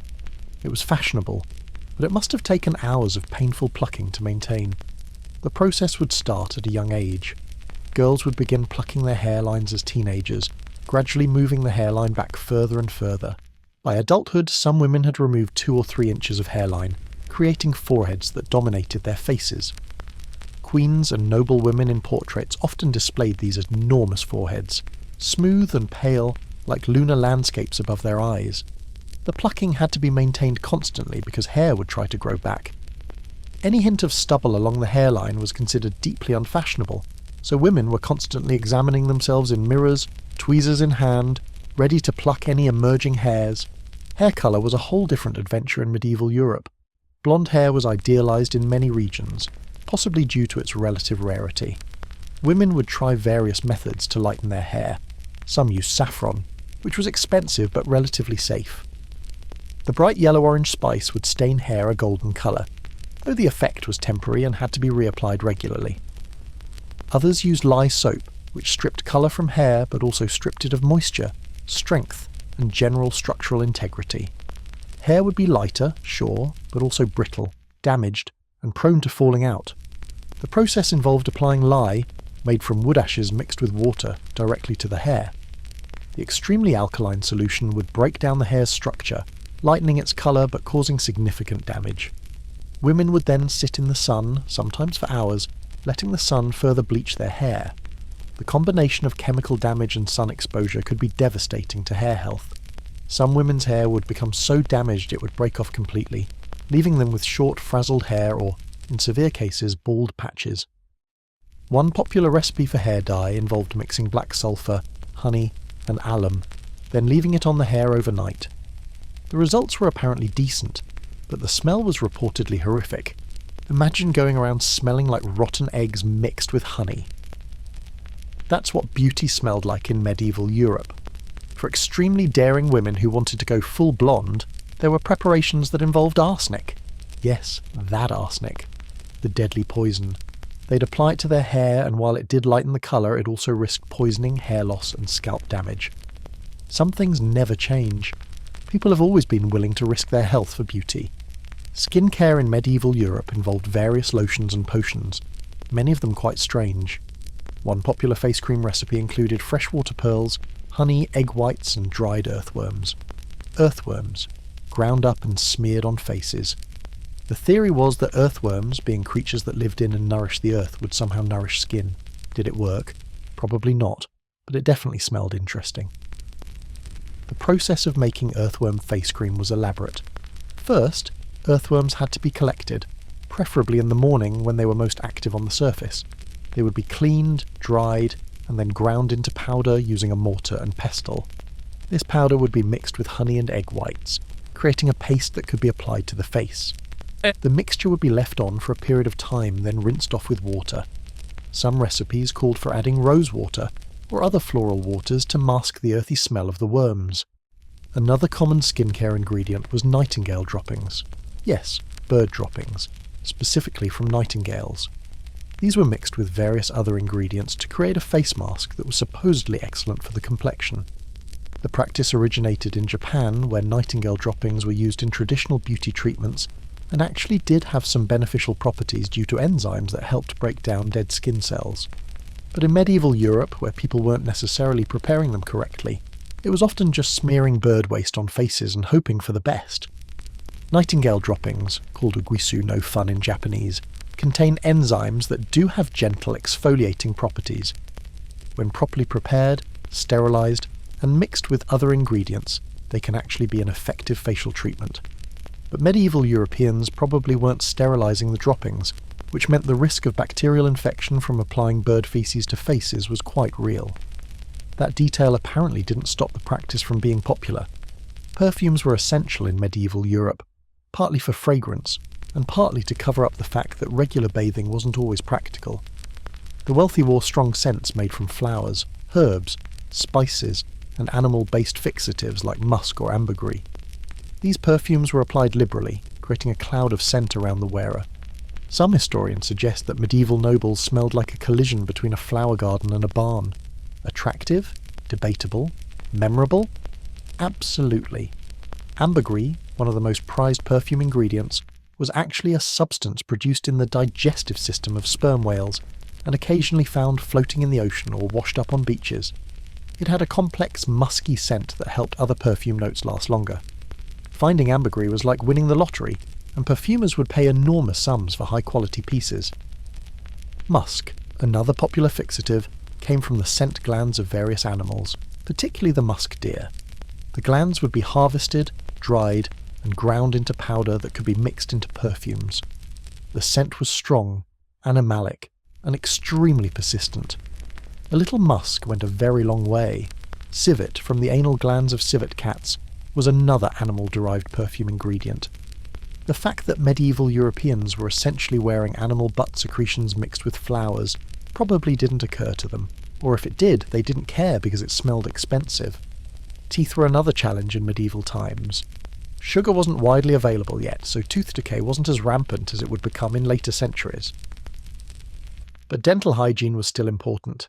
It was fashionable, but it must have taken hours of painful plucking to maintain. The process would start at a young age. Girls would begin plucking their hairlines as teenagers, gradually moving the hairline back further and further. By adulthood, some women had removed 2 or 3 inches of hairline, creating foreheads that dominated their faces. Queens and noble women in portraits often displayed these enormous foreheads, smooth and pale, like lunar landscapes above their eyes. The plucking had to be maintained constantly because hair would try to grow back. Any hint of stubble along the hairline was considered deeply unfashionable, so women were constantly examining themselves in mirrors, tweezers in hand, ready to pluck any emerging hairs. Hair colour was a whole different adventure in medieval Europe. Blonde hair was idealised in many regions, possibly due to its relative rarity. Women would try various methods to lighten their hair. Some used saffron, which was expensive but relatively safe. The bright yellow-orange spice would stain hair a golden colour, though the effect was temporary and had to be reapplied regularly. Others used lye soap, which stripped colour from hair but also stripped it of moisture, strength, and general structural integrity. Hair would be lighter, sure, but also brittle, damaged, and prone to falling out. The process involved applying lye, made from wood ashes mixed with water, directly to the hair. The extremely alkaline solution would break down the hair's structure, lightening its colour but causing significant damage. Women would then sit in the sun, sometimes for hours, letting the sun further bleach their hair. The combination of chemical damage and sun exposure could be devastating to hair health. Some women's hair would become so damaged it would break off completely, leaving them with short, frazzled hair or, in severe cases, bald patches. One popular recipe for hair dye involved mixing black sulphur, honey, and alum, then leaving it on the hair overnight. The results were apparently decent, but the smell was reportedly horrific. Imagine going around smelling like rotten eggs mixed with honey. That's what beauty smelled like in medieval Europe. For extremely daring women who wanted to go full blonde, there were preparations that involved arsenic. Yes, that arsenic. The deadly poison. They'd apply it to their hair, and while it did lighten the colour, it also risked poisoning, hair loss, and scalp damage. Some things never change. People have always been willing to risk their health for beauty. Skincare in medieval Europe involved various lotions and potions, many of them quite strange. One popular face cream recipe included freshwater pearls, honey, egg whites, and dried earthworms. Earthworms, ground up and smeared on faces. The theory was that earthworms, being creatures that lived in and nourished the earth, would somehow nourish skin. Did it work? Probably not, but it definitely smelled interesting. The process of making earthworm face cream was elaborate. First, earthworms had to be collected, preferably in the morning when they were most active on the surface. They would be cleaned, dried, and then ground into powder using a mortar and pestle. This powder would be mixed with honey and egg whites, creating a paste that could be applied to the face. The mixture would be left on for a period of time, then rinsed off with water. Some recipes called for adding rose water, or other floral waters to mask the earthy smell of the worms. Another common skincare ingredient was nightingale droppings. Yes, bird droppings, specifically from nightingales. These were mixed with various other ingredients to create a face mask that was supposedly excellent for the complexion. The practice originated in Japan, where nightingale droppings were used in traditional beauty treatments and actually did have some beneficial properties due to enzymes that helped break down dead skin cells. But in medieval Europe, where people weren't necessarily preparing them correctly, It was often just smearing bird waste on faces and hoping for the best. Nightingale droppings, called uguisu no fun in Japanese, contain enzymes that do have gentle exfoliating properties. When properly prepared, sterilised, and mixed with other ingredients, they can actually be an effective facial treatment. But medieval Europeans probably weren't sterilising the droppings, which meant the risk of bacterial infection from applying bird faeces to faces was quite real. That detail apparently didn't stop the practice from being popular. Perfumes were essential in medieval Europe, partly for fragrance, and partly to cover up the fact that regular bathing wasn't always practical. The wealthy wore strong scents made from flowers, herbs, spices, and animal-based fixatives like musk or ambergris. These perfumes were applied liberally, creating a cloud of scent around the wearer. Some historians suggest that medieval nobles smelled like a collision between a flower garden and a barn. Attractive? Debatable? Memorable? Absolutely. Ambergris, one of the most prized perfume ingredients, was actually a substance produced in the digestive system of sperm whales and occasionally found floating in the ocean or washed up on beaches. It had a complex, musky scent that helped other perfume notes last longer. Finding ambergris was like winning the lottery, and perfumers would pay enormous sums for high-quality pieces. Musk, another popular fixative, came from the scent glands of various animals, particularly the musk deer. The glands would be harvested, dried, and ground into powder that could be mixed into perfumes. The scent was strong, animalic, and extremely persistent. A little musk went a very long way. Civet, from the anal glands of civet cats, was another animal-derived perfume ingredient. The fact that medieval Europeans were essentially wearing animal butt secretions mixed with flowers probably didn't occur to them, or if it did, they didn't care because it smelled expensive. Teeth were another challenge in medieval times. Sugar wasn't widely available yet, so tooth decay wasn't as rampant as it would become in later centuries. But dental hygiene was still important.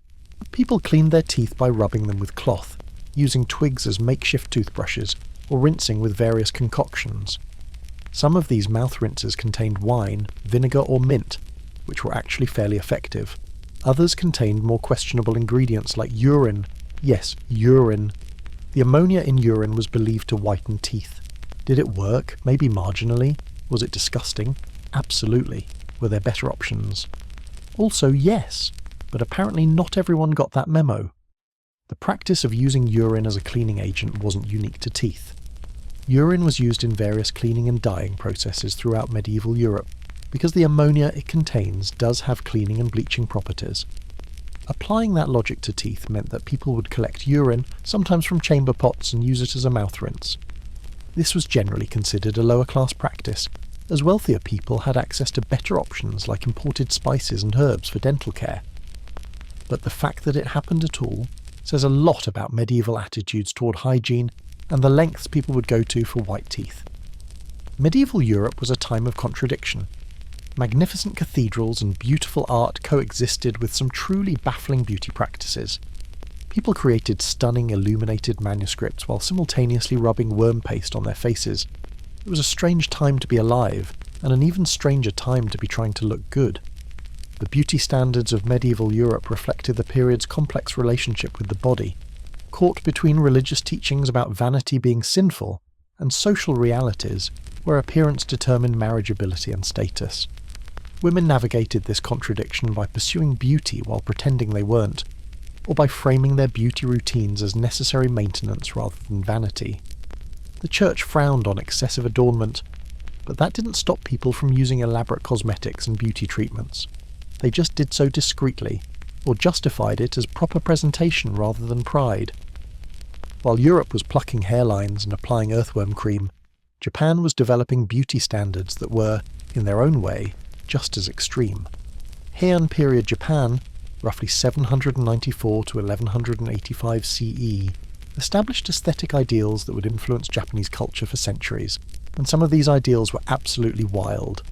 People cleaned their teeth by rubbing them with cloth, using twigs as makeshift toothbrushes, or rinsing with various concoctions. Some of these mouth rinses contained wine, vinegar or mint, which were actually fairly effective. Others contained more questionable ingredients like urine. Yes, urine. The ammonia in urine was believed to whiten teeth. Did it work? Maybe marginally. Was it disgusting? Absolutely. Were there better options? Also, yes, but apparently not everyone got that memo. The practice of using urine as a cleaning agent wasn't unique to teeth. Urine was used in various cleaning and dyeing processes throughout medieval Europe, because the ammonia it contains does have cleaning and bleaching properties. Applying that logic to teeth meant that people would collect urine, sometimes from chamber pots, and use it as a mouth rinse. This was generally considered a lower-class practice, as wealthier people had access to better options like imported spices and herbs for dental care. But the fact that it happened at all says a lot about medieval attitudes toward hygiene and the lengths people would go to for white teeth. Medieval Europe was a time of contradiction. Magnificent cathedrals and beautiful art coexisted with some truly baffling beauty practices. People created stunning illuminated manuscripts while simultaneously rubbing worm paste on their faces. It was a strange time to be alive, and an even stranger time to be trying to look good. The beauty standards of medieval Europe reflected the period's complex relationship with the body, caught between religious teachings about vanity being sinful and social realities where appearance determined marriageability and status. Women navigated this contradiction by pursuing beauty while pretending they weren't, or by framing their beauty routines as necessary maintenance rather than vanity. The church frowned on excessive adornment, but that didn't stop people from using elaborate cosmetics and beauty treatments. They just did so discreetly, or justified it as proper presentation rather than pride. While Europe was plucking hairlines and applying earthworm cream, Japan was developing beauty standards that were, in their own way, just as extreme. Heian period Japan, roughly 794 to 1185 CE, established aesthetic ideals that would influence Japanese culture for centuries, and some of these ideals were absolutely wild.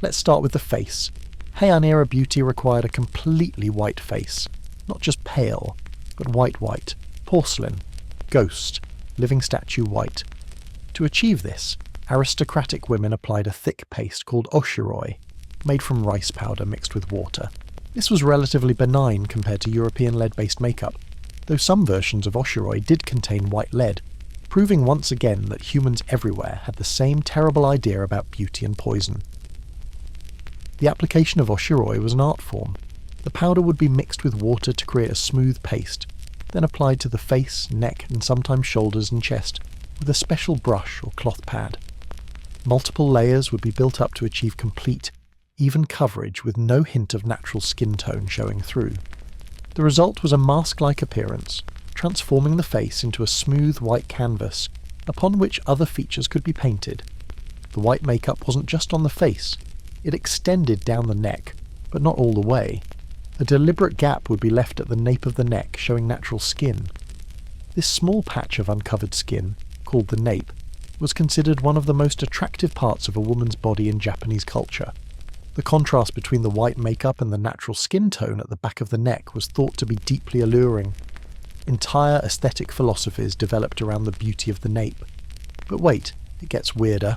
Let's start with the face. Heian-era beauty required a completely white face, not just pale, but white, porcelain, ghost, living statue white. To achieve this, aristocratic women applied a thick paste called oshiroi, made from rice powder mixed with water. This was relatively benign compared to European lead-based makeup. though some versions of oshiroi did contain white lead, proving once again that humans everywhere had the same terrible idea about beauty and poison. The application of oshiroi was an art form. The powder would be mixed with water to create a smooth paste, then applied to the face, neck, and sometimes shoulders and chest with a special brush or cloth pad. Multiple layers would be built up to achieve complete, even coverage with no hint of natural skin tone showing through. The result was a mask-like appearance, transforming the face into a smooth white canvas upon which other features could be painted. The white makeup wasn't just on the face, it extended down the neck, but not all the way. A deliberate gap would be left at the nape of the neck showing natural skin. This small patch of uncovered skin, called the nape, was considered one of the most attractive parts of a woman's body in Japanese culture. The contrast between the white makeup and the natural skin tone at the back of the neck was thought to be deeply alluring. Entire aesthetic philosophies developed around the beauty of the nape. But wait, it gets weirder.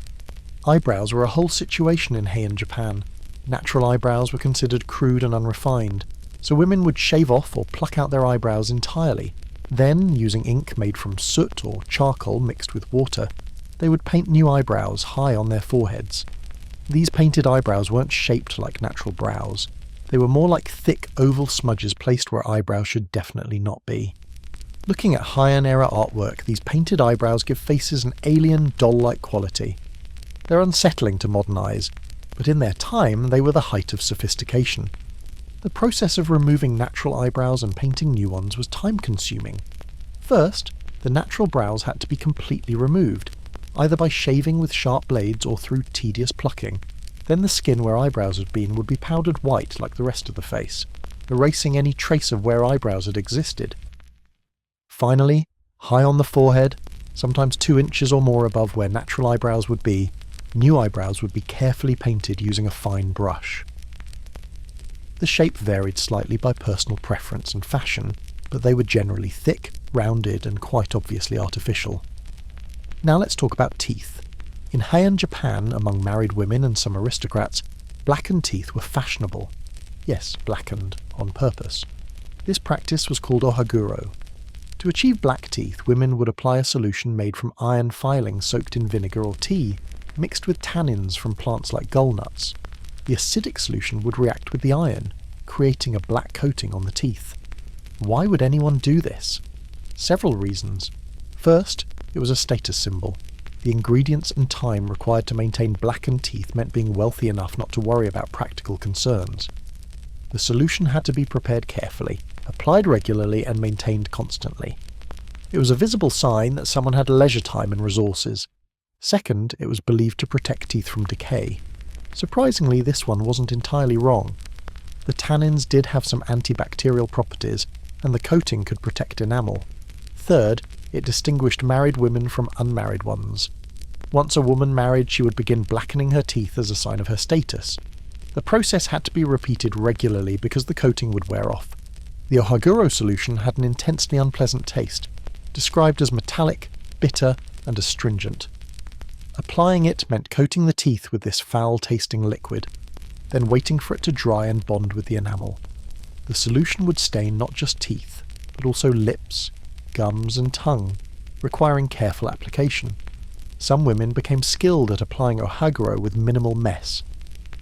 Eyebrows were a whole situation in Heian Japan. Natural eyebrows were considered crude and unrefined, so women would shave off or pluck out their eyebrows entirely. Then, using ink made from soot or charcoal mixed with water, they would paint new eyebrows high on their foreheads. These painted eyebrows weren't shaped like natural brows. They were more like thick oval smudges placed where eyebrows should definitely not be. Looking at Heian era artwork, these painted eyebrows give faces an alien, doll-like quality. They're unsettling to modern eyes, but in their time they were the height of sophistication. The process of removing natural eyebrows and painting new ones was time-consuming. First, the natural brows had to be completely removed, either by shaving with sharp blades or through tedious plucking. Then the skin where eyebrows had been would be powdered white like the rest of the face, erasing any trace of where eyebrows had existed. Finally, high on the forehead, sometimes 2 inches or more above where natural eyebrows would be, new eyebrows would be carefully painted using a fine brush. The shape varied slightly by personal preference and fashion, but they were generally thick, rounded, and quite obviously artificial. Now let's talk about teeth. In Heian Japan, among married women and some aristocrats, blackened teeth were fashionable. Yes, blackened, on purpose. This practice was called ohaguro. To achieve black teeth, women would apply a solution made from iron filings soaked in vinegar or tea, mixed with tannins from plants like gallnuts. The acidic solution would react with the iron, creating a black coating on the teeth. Why would anyone do this? Several reasons. First, it was a status symbol. The ingredients and time required to maintain blackened teeth meant being wealthy enough not to worry about practical concerns. The solution had to be prepared carefully, applied regularly, and maintained constantly. It was a visible sign that someone had leisure time and resources. Second, it was believed to protect teeth from decay. Surprisingly, this one wasn't entirely wrong. The tannins did have some antibacterial properties, and the coating could protect enamel. Third, it distinguished married women from unmarried ones. Once a woman married, she would begin blackening her teeth as a sign of her status. The process had to be repeated regularly because the coating would wear off. The ohaguro solution had an intensely unpleasant taste, described as metallic, bitter, and astringent. Applying it meant coating the teeth with this foul-tasting liquid, then waiting for it to dry and bond with the enamel. The solution would stain not just teeth, but also lips, gums, and tongue, requiring careful application. Some women became skilled at applying ohaguro with minimal mess.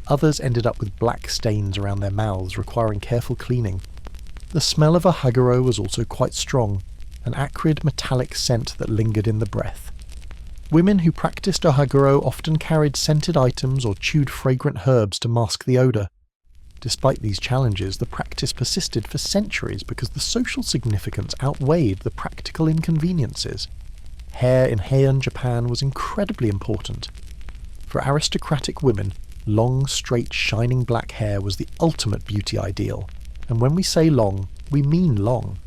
Others ended up with black stains around their mouths, requiring careful cleaning. The smell of ohaguro was also quite strong, an acrid metallic scent that lingered in the breath. Women who practiced ohaguro often carried scented items or chewed fragrant herbs to mask the odour. Despite these challenges, the practice persisted for centuries because the social significance outweighed the practical inconveniences. Hair in Heian Japan was incredibly important. For aristocratic women, long, straight, shining black hair was the ultimate beauty ideal. And when we say long, we mean long.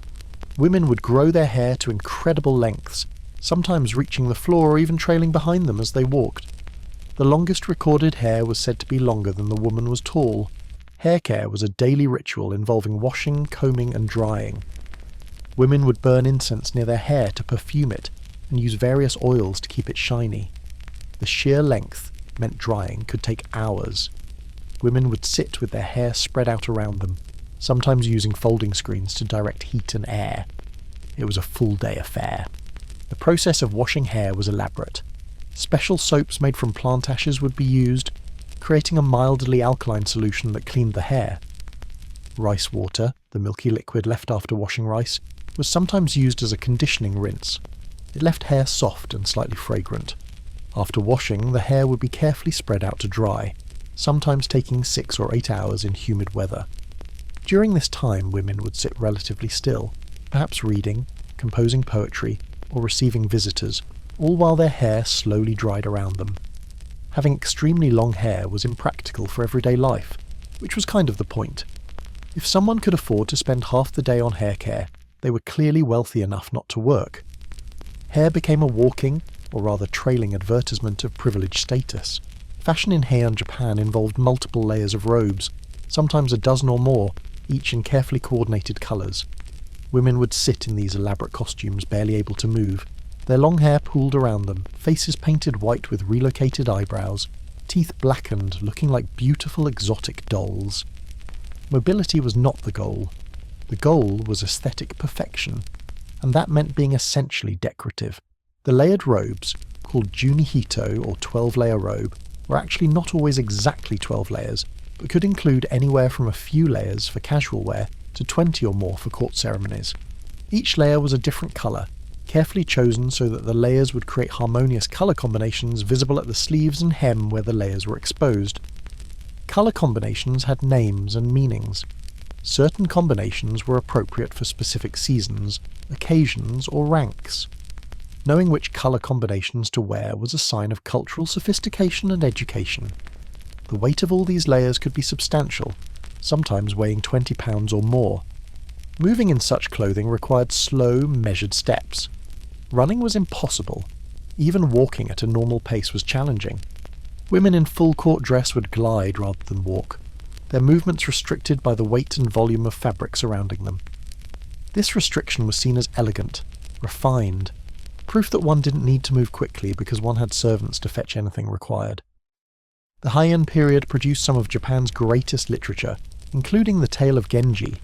Women would grow their hair to incredible lengths, sometimes reaching the floor or even trailing behind them as they walked. The longest recorded hair was said to be longer than the woman was tall. Hair care was a daily ritual involving washing, combing, and drying. Women would burn incense near their hair to perfume it, and use various oils to keep it shiny. The sheer length meant drying could take hours. Women would sit with their hair spread out around them, sometimes using folding screens to direct heat and air. It was a full-day affair. The process of washing hair was elaborate. Special soaps made from plant ashes would be used, creating a mildly alkaline solution that cleaned the hair. Rice water, the milky liquid left after washing rice, was sometimes used as a conditioning rinse. It left hair soft and slightly fragrant. After washing, the hair would be carefully spread out to dry, sometimes taking 6 or 8 hours in humid weather. During this time, women would sit relatively still, perhaps reading, composing poetry, or receiving visitors, all while their hair slowly dried around them. Having extremely long hair was impractical for everyday life, which was kind of the point. If someone could afford to spend half the day on hair care, they were clearly wealthy enough not to work. Hair became a walking, or rather trailing advertisement of privileged status. Fashion in Heian, Japan involved multiple layers of robes, sometimes a dozen or more, each in carefully coordinated colours. Women would sit in these elaborate costumes, barely able to move, their long hair pooled around them, faces painted white with relocated eyebrows, teeth blackened, looking like beautiful exotic dolls. Mobility was not the goal. The goal was aesthetic perfection, and that meant being essentially decorative. The layered robes, called junihito or 12-layer robe, were actually not always exactly 12 layers, but could include anywhere from a few layers for casual wear to 20 or more for court ceremonies. Each layer was a different colour, carefully chosen so that the layers would create harmonious colour combinations visible at the sleeves and hem where the layers were exposed. Colour combinations had names and meanings. Certain combinations were appropriate for specific seasons, occasions, or ranks. Knowing which colour combinations to wear was a sign of cultural sophistication and education. The weight of all these layers could be substantial, sometimes weighing 20 pounds or more. Moving in such clothing required slow, measured steps. Running was impossible. Even walking at a normal pace was challenging. Women in full court dress would glide rather than walk, their movements restricted by the weight and volume of fabric surrounding them. This restriction was seen as elegant, refined, proof that one didn't need to move quickly because one had servants to fetch anything required. The Heian period produced some of Japan's greatest literature, including The Tale of Genji,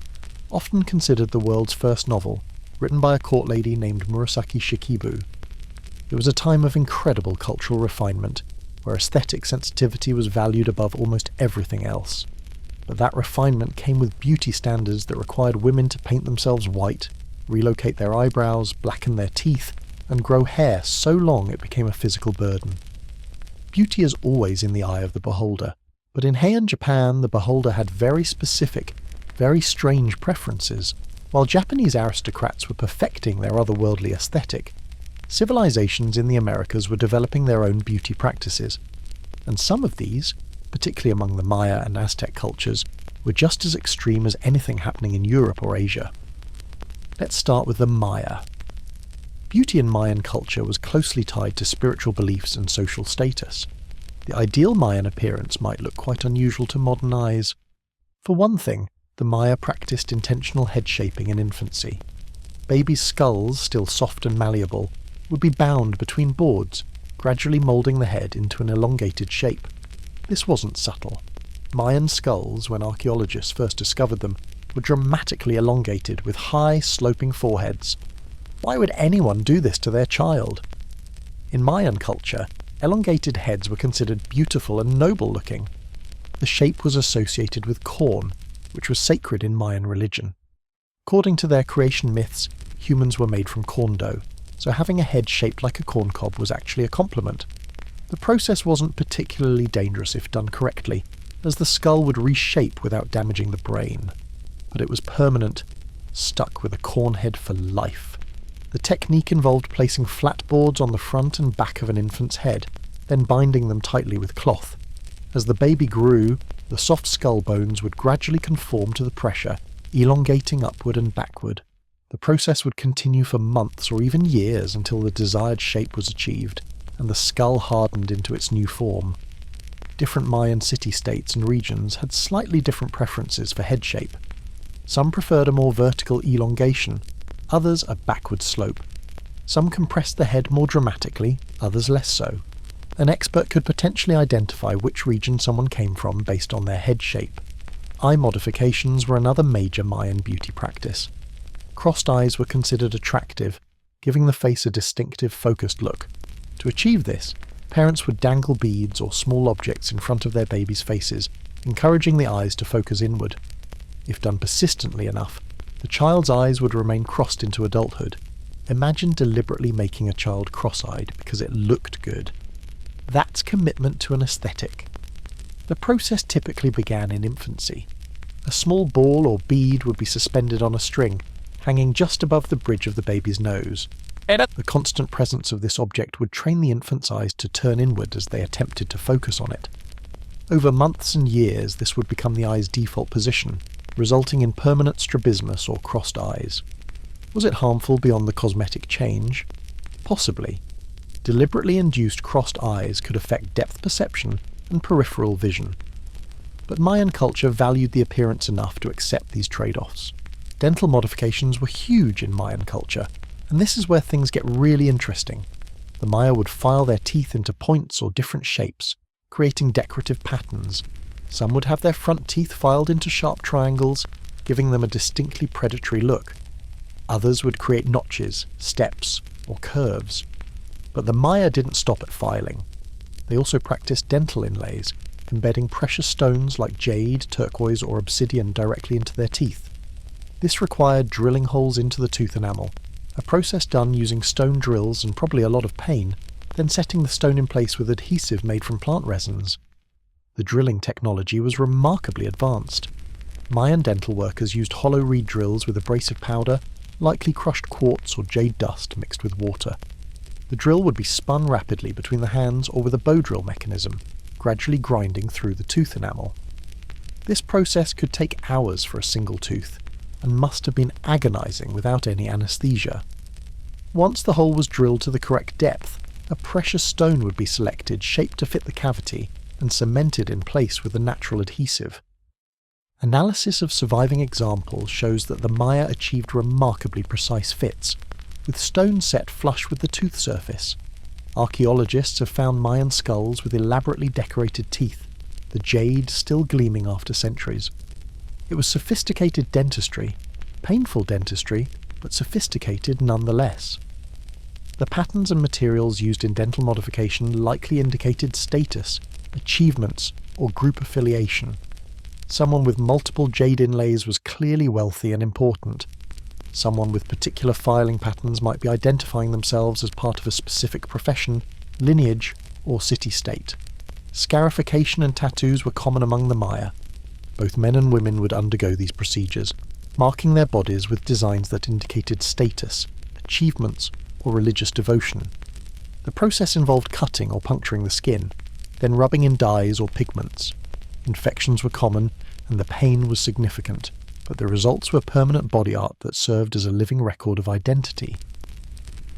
often considered the world's first novel, written by a court lady named Murasaki Shikibu. It was a time of incredible cultural refinement, where aesthetic sensitivity was valued above almost everything else. But that refinement came with beauty standards that required women to paint themselves white, relocate their eyebrows, blacken their teeth, and grow hair so long it became a physical burden. Beauty is always in the eye of the beholder, but in Heian Japan the beholder had very specific, very strange preferences. While Japanese aristocrats were perfecting their otherworldly aesthetic, civilizations in the Americas were developing their own beauty practices, and some of these, particularly among the Maya and Aztec cultures, were just as extreme as anything happening in Europe or Asia. Let's start with the Maya. Beauty in Mayan culture was closely tied to spiritual beliefs and social status. The ideal Mayan appearance might look quite unusual to modern eyes. For one thing, the Maya practiced intentional head shaping in infancy. Babies' skulls, still soft and malleable, would be bound between boards, gradually moulding the head into an elongated shape. This wasn't subtle. Mayan skulls, when archaeologists first discovered them, were dramatically elongated with high, sloping foreheads. Why would anyone do this to their child? In Mayan culture, elongated heads were considered beautiful and noble-looking. The shape was associated with corn, which was sacred in Mayan religion. According to their creation myths, humans were made from corn dough, so having a head shaped like a corn cob was actually a compliment. The process wasn't particularly dangerous if done correctly, as the skull would reshape without damaging the brain. But it was permanent, stuck with a corn head for life. The technique involved placing flat boards on the front and back of an infant's head, then binding them tightly with cloth. As the baby grew, the soft skull bones would gradually conform to the pressure, elongating upward and backward. The process would continue for months or even years until the desired shape was achieved, and the skull hardened into its new form. Different Mayan city-states and regions had slightly different preferences for head shape. Some preferred a more vertical elongation, others a backward slope. Some compressed the head more dramatically, others less so. An expert could potentially identify which region someone came from based on their head shape. Eye modifications were another major Mayan beauty practice. Crossed eyes were considered attractive, giving the face a distinctive focused look. To achieve this, parents would dangle beads or small objects in front of their babies' faces, encouraging the eyes to focus inward. If done persistently enough, the child's eyes would remain crossed into adulthood. Imagine deliberately making a child cross-eyed because it looked good. That's commitment to an aesthetic. The process typically began in infancy. A small ball or bead would be suspended on a string, hanging just above the bridge of the baby's nose. The constant presence of this object would train the infant's eyes to turn inward as they attempted to focus on it. Over months and years, this would become the eye's default position, resulting in permanent strabismus or crossed eyes. Was it harmful beyond the cosmetic change? Possibly. Deliberately induced crossed eyes could affect depth perception and peripheral vision. But Mayan culture valued the appearance enough to accept these trade-offs. Dental modifications were huge in Mayan culture, and this is where things get really interesting. The Maya would file their teeth into points or different shapes, creating decorative patterns. Some would have their front teeth filed into sharp triangles, giving them a distinctly predatory look. Others would create notches, steps, or curves. But the Maya didn't stop at filing. They also practiced dental inlays, embedding precious stones like jade, turquoise, or obsidian directly into their teeth. This required drilling holes into the tooth enamel, a process done using stone drills and probably a lot of pain, then setting the stone in place with adhesive made from plant resins. The drilling technology was remarkably advanced. Mayan dental workers used hollow reed drills with abrasive powder, likely crushed quartz or jade dust mixed with water. The drill would be spun rapidly between the hands or with a bow drill mechanism, gradually grinding through the tooth enamel. This process could take hours for a single tooth, and must have been agonizing without any anesthesia. Once the hole was drilled to the correct depth, a precious stone would be selected, shaped to fit the cavity, and cemented in place with a natural adhesive. Analysis of surviving examples shows that the Maya achieved remarkably precise fits, with stones set flush with the tooth surface. Archaeologists have found Mayan skulls with elaborately decorated teeth, the jade still gleaming after centuries. It was sophisticated dentistry, painful dentistry, but sophisticated nonetheless. The patterns and materials used in dental modification likely indicated status, achievements, or group affiliation. Someone with multiple jade inlays was clearly wealthy and important. Someone with particular filing patterns might be identifying themselves as part of a specific profession, lineage, or city-state. Scarification and tattoos were common among the Maya. Both men and women would undergo these procedures, marking their bodies with designs that indicated status, achievements, or religious devotion. The process involved cutting or puncturing the skin, then rubbing in dyes or pigments. Infections were common, and the pain was significant, but the results were permanent body art that served as a living record of identity.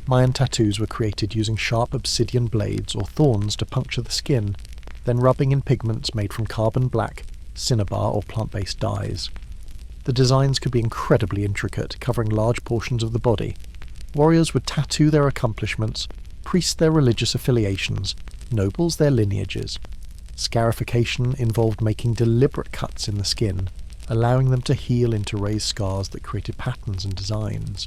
Mayan tattoos were created using sharp obsidian blades or thorns to puncture the skin, then rubbing in pigments made from carbon black, cinnabar, or plant-based dyes. The designs could be incredibly intricate, covering large portions of the body. Warriors would tattoo their accomplishments, priests their religious affiliations, nobles their lineages. Scarification involved making deliberate cuts in the skin, allowing them to heal into raised scars that created patterns and designs.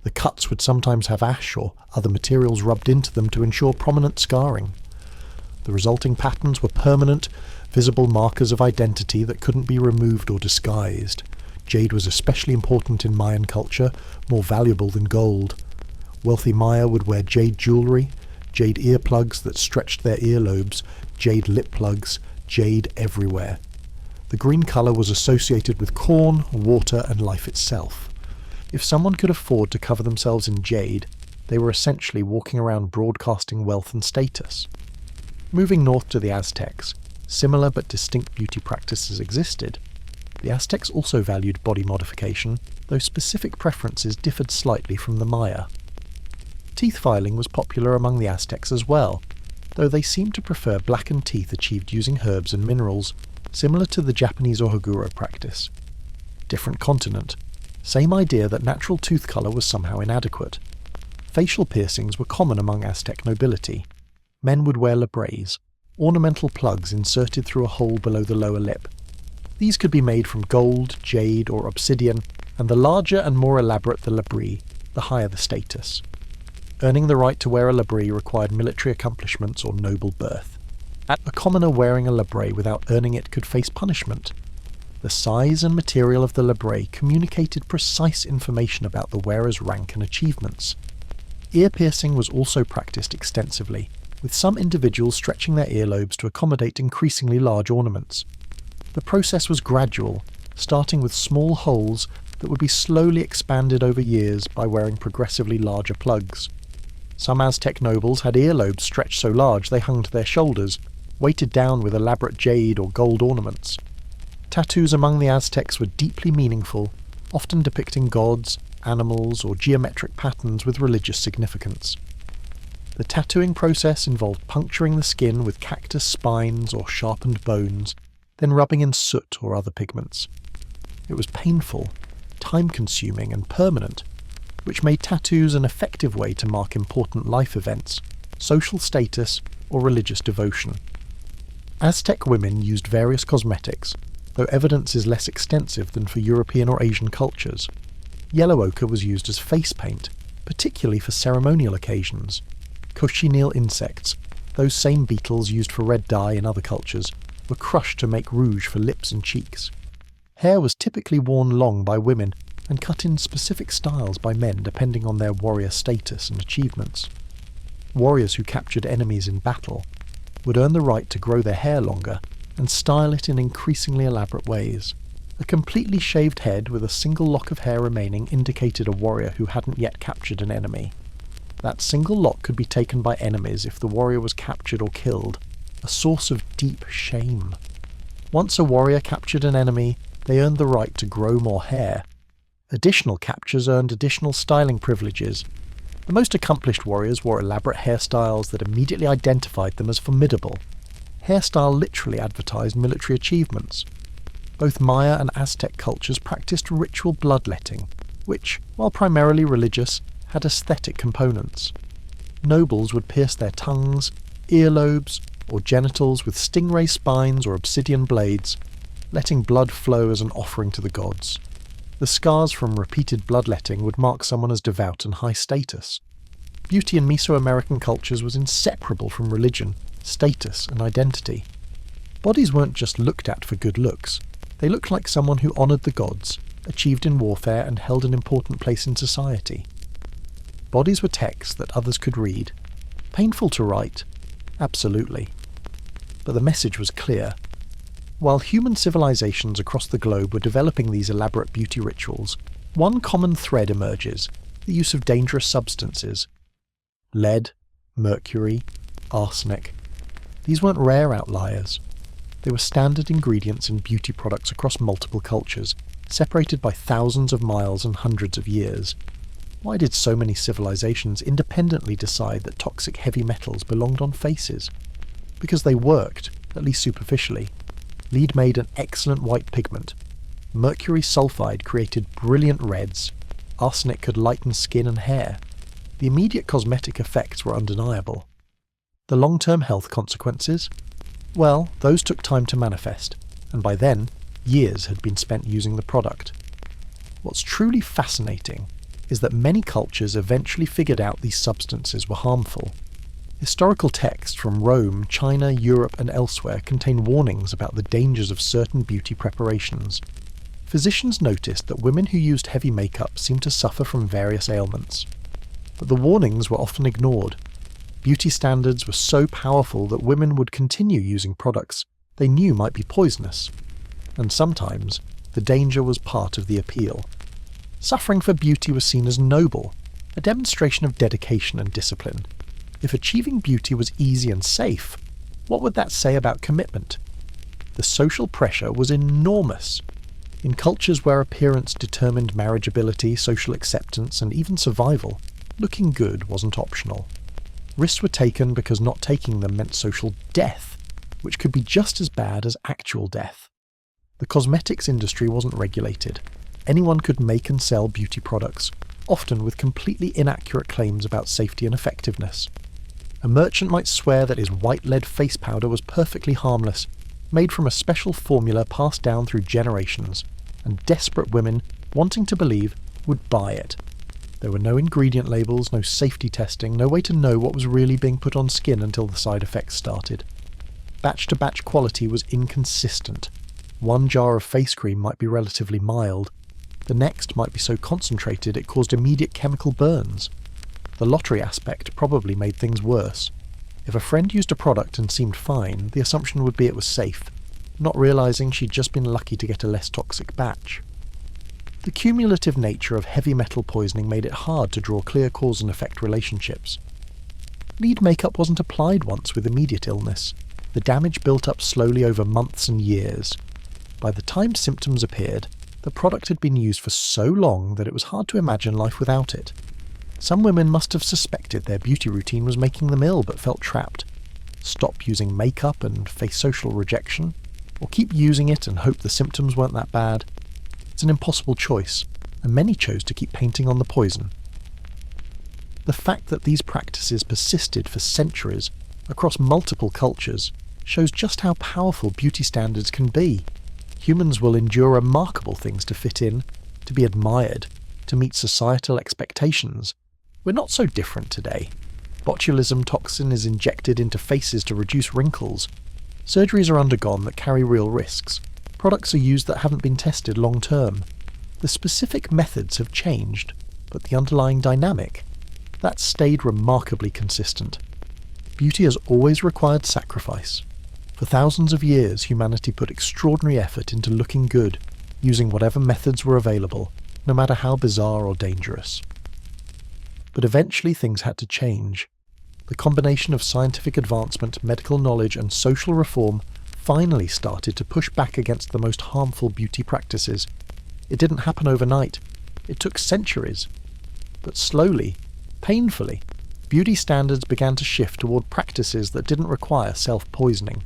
The cuts would sometimes have ash or other materials rubbed into them to ensure prominent scarring. The resulting patterns were permanent, visible markers of identity that couldn't be removed or disguised. Jade was especially important in Mayan culture, more valuable than gold. Wealthy Maya would wear jade jewellery, jade earplugs that stretched their earlobes, jade lip plugs, jade everywhere. The green colour was associated with corn, water, and life itself. If someone could afford to cover themselves in jade, they were essentially walking around broadcasting wealth and status. Moving north to the Aztecs, similar but distinct beauty practices existed. The Aztecs also valued body modification, though specific preferences differed slightly from the Maya. Teeth filing was popular among the Aztecs as well, though they seemed to prefer blackened teeth achieved using herbs and minerals, similar to the Japanese ohaguro practice. Different continent. Same idea that natural tooth colour was somehow inadequate. Facial piercings were common among Aztec nobility. Men would wear labrays, ornamental plugs inserted through a hole below the lower lip. These could be made from gold, jade, or obsidian, and the larger and more elaborate the labris, the higher the status. Earning the right to wear a labris required military accomplishments or noble birth. A commoner wearing a labris without earning it could face punishment. The size and material of the labris communicated precise information about the wearer's rank and achievements. Ear piercing was also practiced extensively, with some individuals stretching their earlobes to accommodate increasingly large ornaments. The process was gradual, starting with small holes that would be slowly expanded over years by wearing progressively larger plugs. Some Aztec nobles had earlobes stretched so large they hung to their shoulders, weighted down with elaborate jade or gold ornaments. Tattoos among the Aztecs were deeply meaningful, often depicting gods, animals, or geometric patterns with religious significance. The tattooing process involved puncturing the skin with cactus spines or sharpened bones, then rubbing in soot or other pigments. It was painful, time-consuming, and permanent, which made tattoos an effective way to mark important life events, social status, or religious devotion. Aztec women used various cosmetics, though evidence is less extensive than for European or Asian cultures. Yellow ochre was used as face paint, particularly for ceremonial occasions. Cochineal insects, those same beetles used for red dye in other cultures, were crushed to make rouge for lips and cheeks. Hair was typically worn long by women and cut in specific styles by men depending on their warrior status and achievements. Warriors who captured enemies in battle would earn the right to grow their hair longer and style it in increasingly elaborate ways. A completely shaved head with a single lock of hair remaining indicated a warrior who hadn't yet captured an enemy. That single lock could be taken by enemies if the warrior was captured or killed, a source of deep shame. Once a warrior captured an enemy, they earned the right to grow more hair. Additional captures earned additional styling privileges. The most accomplished warriors wore elaborate hairstyles that immediately identified them as formidable. Hairstyle literally advertised military achievements. Both Maya and Aztec cultures practiced ritual bloodletting, which, while primarily religious, had aesthetic components. Nobles would pierce their tongues, earlobes, or genitals with stingray spines or obsidian blades, letting blood flow as an offering to the gods. The scars from repeated bloodletting would mark someone as devout and high status. Beauty in Mesoamerican cultures was inseparable from religion, status, and identity. Bodies weren't just looked at for good looks. They looked like someone who honoured the gods, achieved in warfare, and held an important place in society. Bodies were texts that others could read. Painful to write, absolutely. But the message was clear. While human civilizations across the globe were developing these elaborate beauty rituals, one common thread emerges: the use of dangerous substances. Lead, mercury, arsenic. These weren't rare outliers. They were standard ingredients in beauty products across multiple cultures, separated by thousands of miles and hundreds of years. Why did so many civilizations independently decide that toxic heavy metals belonged on faces? Because they worked, at least superficially. Lead made an excellent white pigment. Mercury sulfide created brilliant reds. Arsenic could lighten skin and hair. The immediate cosmetic effects were undeniable. The long-term health consequences? Well, those took time to manifest, and by then, years had been spent using the product. What's truly fascinating is that many cultures eventually figured out these substances were harmful. Historical texts from Rome, China, Europe, and elsewhere contain warnings about the dangers of certain beauty preparations. Physicians noticed that women who used heavy makeup seemed to suffer from various ailments. But the warnings were often ignored. Beauty standards were so powerful that women would continue using products they knew might be poisonous. And sometimes, the danger was part of the appeal. Suffering for beauty was seen as noble, a demonstration of dedication and discipline. If achieving beauty was easy and safe, what would that say about commitment? The social pressure was enormous. In cultures where appearance determined marriageability, social acceptance, and even survival, looking good wasn't optional. Risks were taken because not taking them meant social death, which could be just as bad as actual death. The cosmetics industry wasn't regulated. Anyone could make and sell beauty products, often with completely inaccurate claims about safety and effectiveness. A merchant might swear that his white lead face powder was perfectly harmless, made from a special formula passed down through generations, and desperate women wanting to believe, would buy it. There were no ingredient labels, no safety testing, no way to know what was really being put on skin until the side effects started. Batch-to-batch quality was inconsistent. One jar of face cream might be relatively mild. The next might be so concentrated it caused immediate chemical burns. The lottery aspect probably made things worse. If a friend used a product and seemed fine, the assumption would be it was safe, not realising she'd just been lucky to get a less toxic batch. The cumulative nature of heavy metal poisoning made it hard to draw clear cause and effect relationships. Lead makeup wasn't applied once with immediate illness. The damage built up slowly over months and years. By the time symptoms appeared, the product had been used for so long that it was hard to imagine life without it. Some women must have suspected their beauty routine was making them ill but felt trapped. Stop using makeup and face social rejection, or keep using it and hope the symptoms weren't that bad. It's an impossible choice, and many chose to keep painting on the poison. The fact that these practices persisted for centuries across multiple cultures shows just how powerful beauty standards can be. Humans will endure remarkable things to fit in, to be admired, to meet societal expectations. We're not so different today. Botulism toxin is injected into faces to reduce wrinkles. Surgeries are undergone that carry real risks. Products are used that haven't been tested long term. The specific methods have changed, but the underlying dynamic, that's stayed remarkably consistent. Beauty has always required sacrifice. For thousands of years, humanity put extraordinary effort into looking good, using whatever methods were available, no matter how bizarre or dangerous. But eventually things had to change. The combination of scientific advancement, medical knowledge, and social reform finally started to push back against the most harmful beauty practices. It didn't happen overnight. It took centuries. But slowly, painfully, beauty standards began to shift toward practices that didn't require self-poisoning.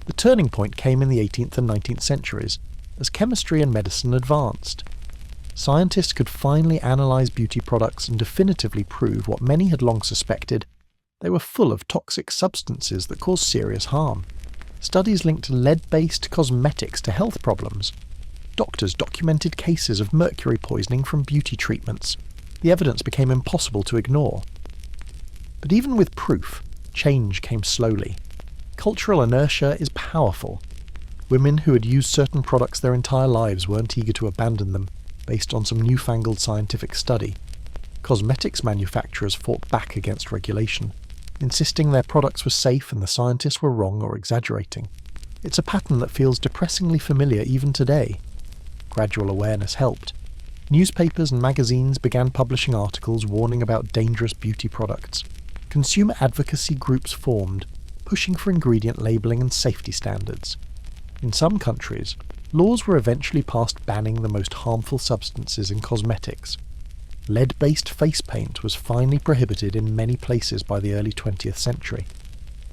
The turning point came in the 18th and 19th centuries, as chemistry and medicine advanced. Scientists could finally analyse beauty products and definitively prove what many had long suspected: they were full of toxic substances that caused serious harm. Studies linked lead-based cosmetics to health problems. Doctors documented cases of mercury poisoning from beauty treatments. The evidence became impossible to ignore. But even with proof, change came slowly. Cultural inertia is powerful. Women who had used certain products their entire lives weren't eager to abandon them, based on some newfangled scientific study. Cosmetics manufacturers fought back against regulation, insisting their products were safe and the scientists were wrong or exaggerating. It's a pattern that feels depressingly familiar even today. Gradual awareness helped. Newspapers and magazines began publishing articles warning about dangerous beauty products. Consumer advocacy groups formed, pushing for ingredient labelling and safety standards. In some countries, laws were eventually passed banning the most harmful substances in cosmetics. Lead-based face paint was finally prohibited in many places by the early 20th century.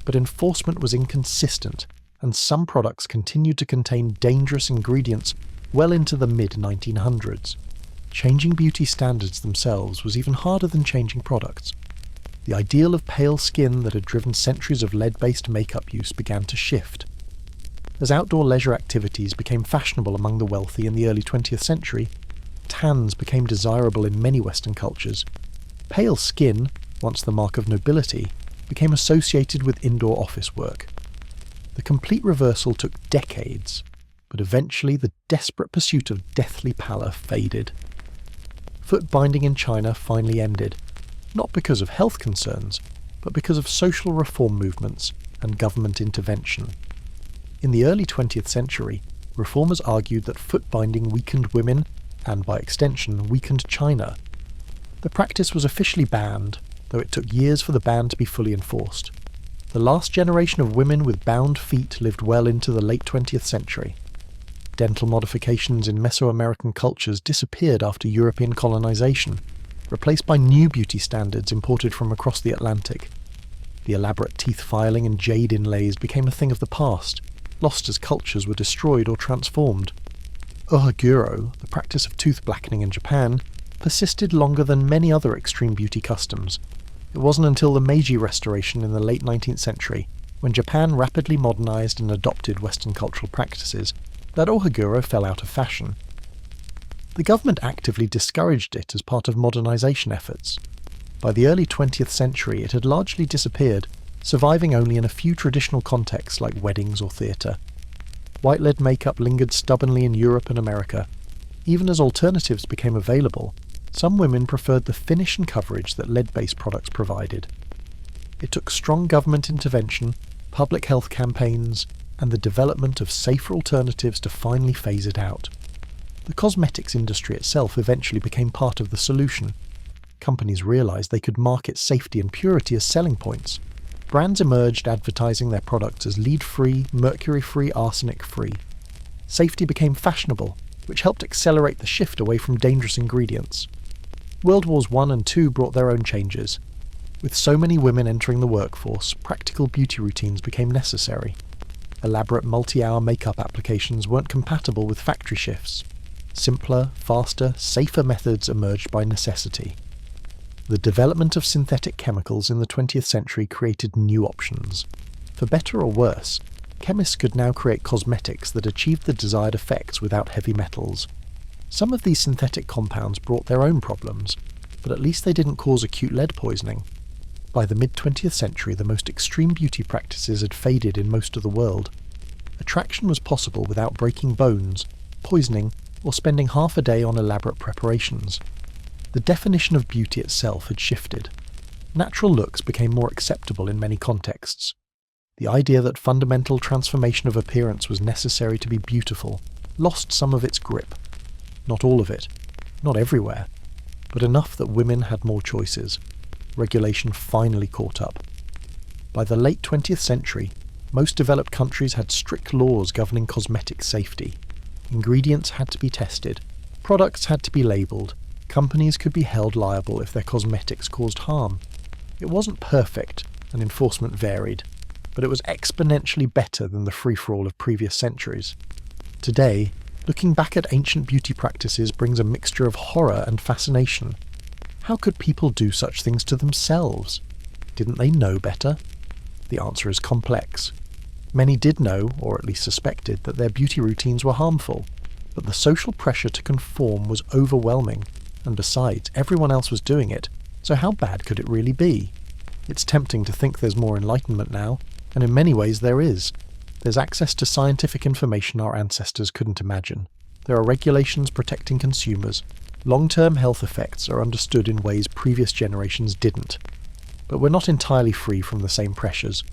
But enforcement was inconsistent, and some products continued to contain dangerous ingredients well into the mid-1900s. Changing beauty standards themselves was even harder than changing products. The ideal of pale skin that had driven centuries of lead-based makeup use began to shift. As outdoor leisure activities became fashionable among the wealthy in the early 20th century, tans became desirable in many Western cultures. Pale skin, once the mark of nobility, became associated with indoor office work. The complete reversal took decades, but eventually the desperate pursuit of deathly pallor faded. Foot binding in China finally ended, not because of health concerns, but because of social reform movements and government intervention. In the early 20th century, reformers argued that foot binding weakened women, and by extension weakened China. The practice was officially banned, though it took years for the ban to be fully enforced. The last generation of women with bound feet lived well into the late 20th century. Dental modifications in Mesoamerican cultures disappeared after European colonization, replaced by new beauty standards imported from across the Atlantic. The elaborate teeth filing and jade inlays became a thing of the past, lost as cultures were destroyed or transformed. Ohaguro, the practice of tooth blackening in Japan, persisted longer than many other extreme beauty customs. It wasn't until the Meiji Restoration in the late 19th century, when Japan rapidly modernized and adopted Western cultural practices, that ohaguro fell out of fashion. The The government actively discouraged it as part of modernisation efforts. By the early 20th century, it had largely disappeared, surviving only in a few traditional contexts like weddings or theatre. White lead makeup lingered stubbornly in Europe and America. Even as alternatives became available, some women preferred the finish and coverage that lead-based products provided. It took strong government intervention, public health campaigns, and the development of safer alternatives to finally phase it out. The cosmetics industry itself eventually became part of the solution. Companies realised they could market safety and purity as selling points. Brands emerged advertising their products as lead-free, mercury-free, arsenic-free. Safety became fashionable, which helped accelerate the shift away from dangerous ingredients. World Wars I and II brought their own changes. With so many women entering the workforce, practical beauty routines became necessary. Elaborate multi-hour makeup applications weren't compatible with factory shifts. Simpler, faster, safer methods emerged by necessity. The development of synthetic chemicals in the 20th century created new options. For better or worse, chemists could now create cosmetics that achieved the desired effects without heavy metals. Some of these synthetic compounds brought their own problems, but at least they didn't cause acute lead poisoning. By the mid-20th century, the most extreme beauty practices had faded in most of the world. Attraction was possible without breaking bones, poisoning, or spending half a day on elaborate preparations. The definition of beauty itself had shifted. Natural looks became more acceptable in many contexts. The idea that fundamental transformation of appearance was necessary to be beautiful lost some of its grip. Not all of it, not everywhere, but enough that women had more choices. Regulation finally caught up. By the late 20th century, most developed countries had strict laws governing cosmetic safety. Ingredients had to be tested, products had to be labelled, companies could be held liable if their cosmetics caused harm. It wasn't perfect, and enforcement varied, but it was exponentially better than the free-for-all of previous centuries. Today, looking back at ancient beauty practices brings a mixture of horror and fascination. How could people do such things to themselves? Didn't they know better? The answer is complex. Many did know, or at least suspected, that their beauty routines were harmful, but the social pressure to conform was overwhelming, and besides, everyone else was doing it, so how bad could it really be? It's tempting to think there's more enlightenment now, and in many ways there is. There's access to scientific information our ancestors couldn't imagine. There are regulations protecting consumers. Long-term health effects are understood in ways previous generations didn't. But we're not entirely free from the same pressures.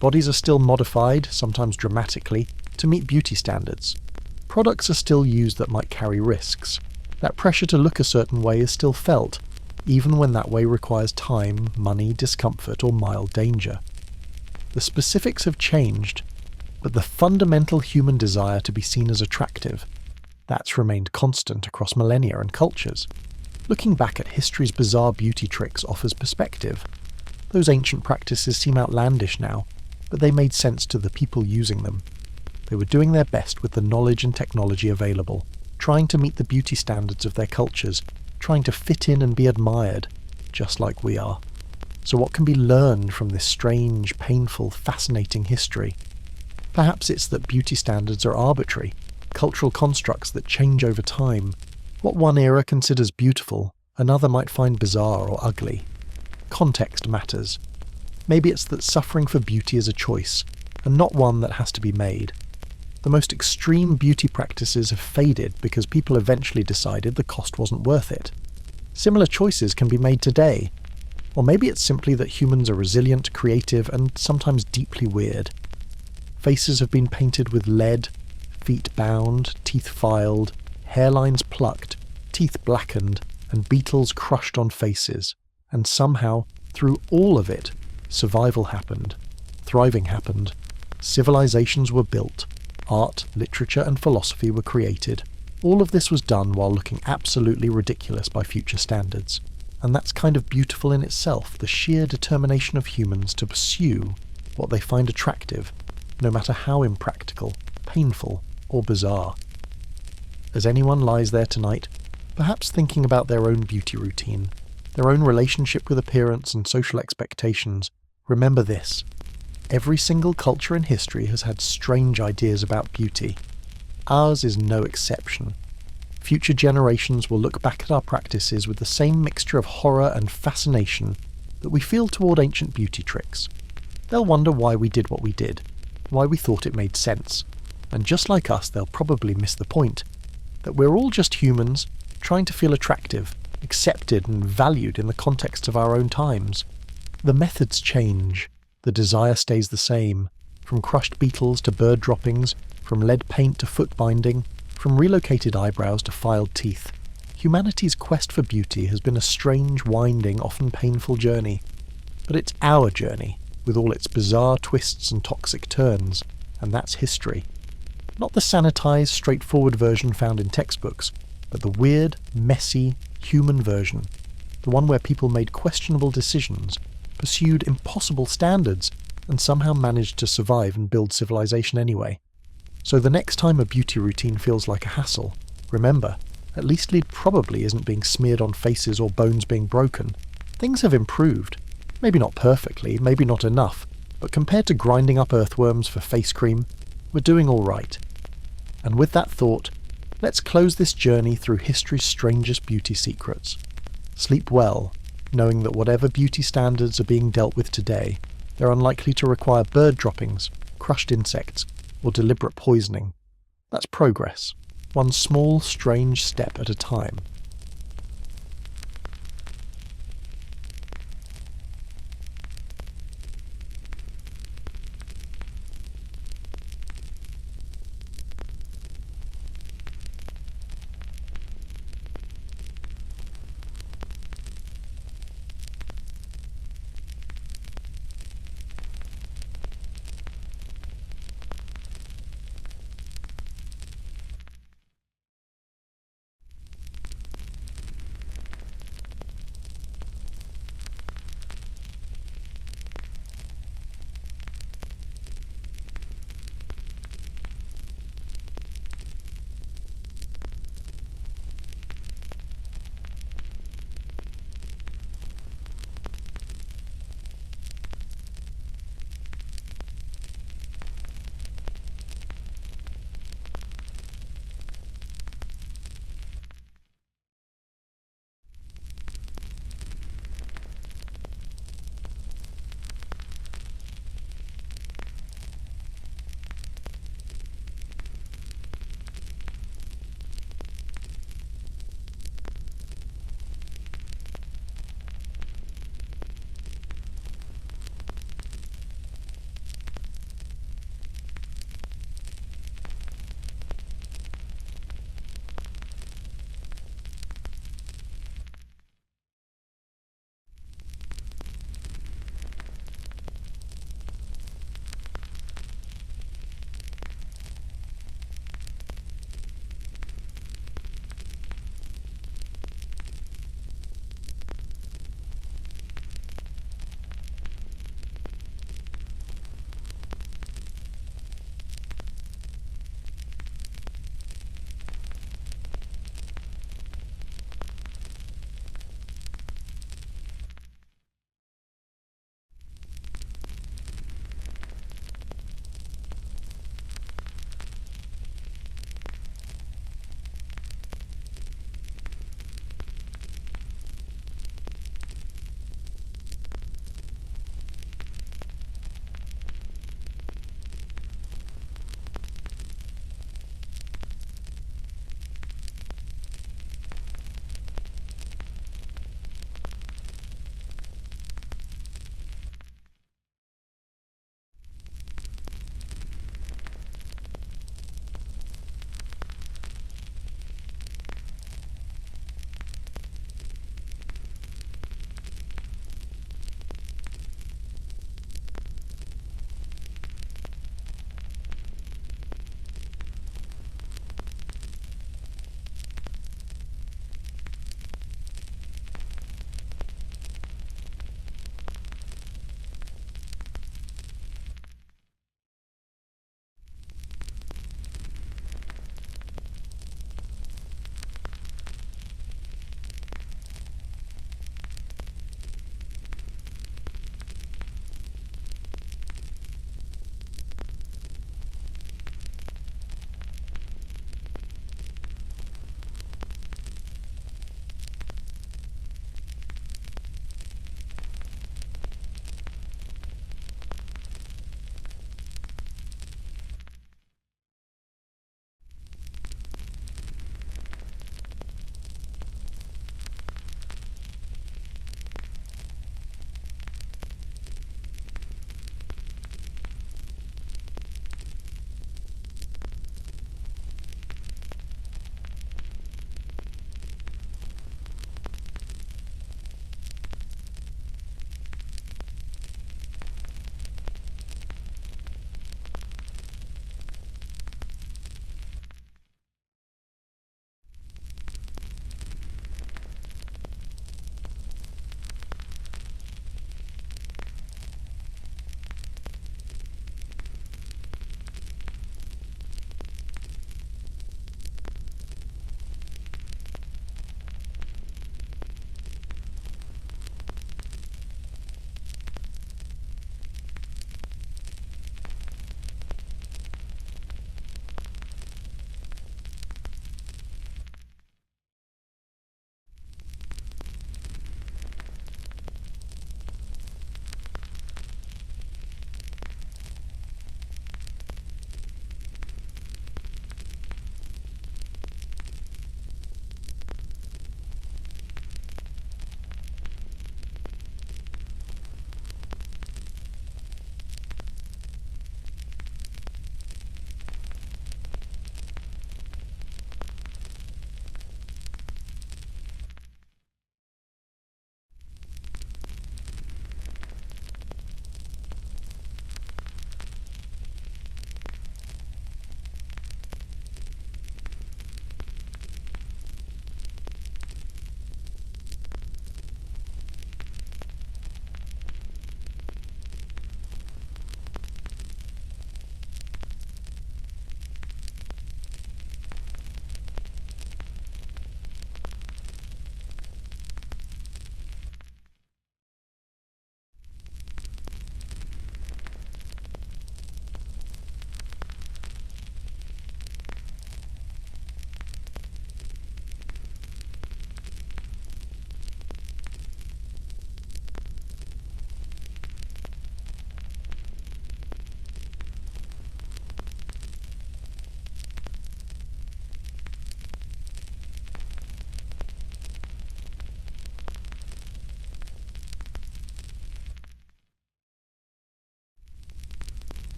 Bodies are still modified, sometimes dramatically, to meet beauty standards. Products are still used that might carry risks. That pressure to look a certain way is still felt, even when that way requires time, money, discomfort, or mild danger. The specifics have changed, but the fundamental human desire to be seen as attractive, that's remained constant across millennia and cultures. Looking back at history's bizarre beauty tricks offers perspective. Those ancient practices seem outlandish now, but they made sense to the people using them. They were doing their best with the knowledge and technology available, trying to meet the beauty standards of their cultures, trying to fit in and be admired, just like we are. So what can be learned from this strange, painful, fascinating history? Perhaps it's that beauty standards are arbitrary, cultural constructs that change over time. What one era considers beautiful, another might find bizarre or ugly. Context matters. Maybe it's that suffering for beauty is a choice, and not one that has to be made. The most extreme beauty practices have faded because people eventually decided the cost wasn't worth it. Similar choices can be made today. Or maybe it's simply that humans are resilient, creative, and sometimes deeply weird. Faces have been painted with lead, feet bound, teeth filed, hairlines plucked, teeth blackened, and beetles crushed on faces. And somehow, through all of it, survival happened, thriving happened, civilizations were built, art, literature, and philosophy were created. All of this was done while looking absolutely ridiculous by future standards. And that's kind of beautiful in itself, the sheer determination of humans to pursue what they find attractive, no matter how impractical, painful, or bizarre. As anyone lies there tonight, perhaps thinking about their own beauty routine, their own relationship with appearance and social expectations, remember this: every single culture in history has had strange ideas about beauty. Ours is no exception. future generations will look back at our practices with the same mixture of horror and fascination that we feel toward ancient beauty tricks. They'll wonder why we did what we did, why we thought it made sense, and just like us, they'll probably miss the point that we're all just humans trying to feel attractive, accepted and valued in the context of our own times. The methods change, the desire stays the same, from crushed beetles to bird droppings, from lead paint to foot binding, from relocated eyebrows to filed teeth. Humanity's quest for beauty has been a strange, winding, often painful journey. But it's our journey, with all its bizarre twists and toxic turns, and that's history. Not the sanitized, straightforward version found in textbooks, but the weird, messy, human version. The one where people made questionable decisions, pursued impossible standards, and somehow managed to survive and build civilization anyway. So the next time a beauty routine feels like a hassle, remember, at least lead probably isn't being smeared on faces or bones being broken. Things have improved. Maybe not perfectly, maybe not enough, but compared to grinding up earthworms for face cream, we're doing all right. And with that thought, let's close this journey through history's strangest beauty secrets. Sleep well, knowing that whatever beauty standards are being dealt with today, they're unlikely to require bird droppings, crushed insects, or deliberate poisoning. That's progress, one small, strange step at a time.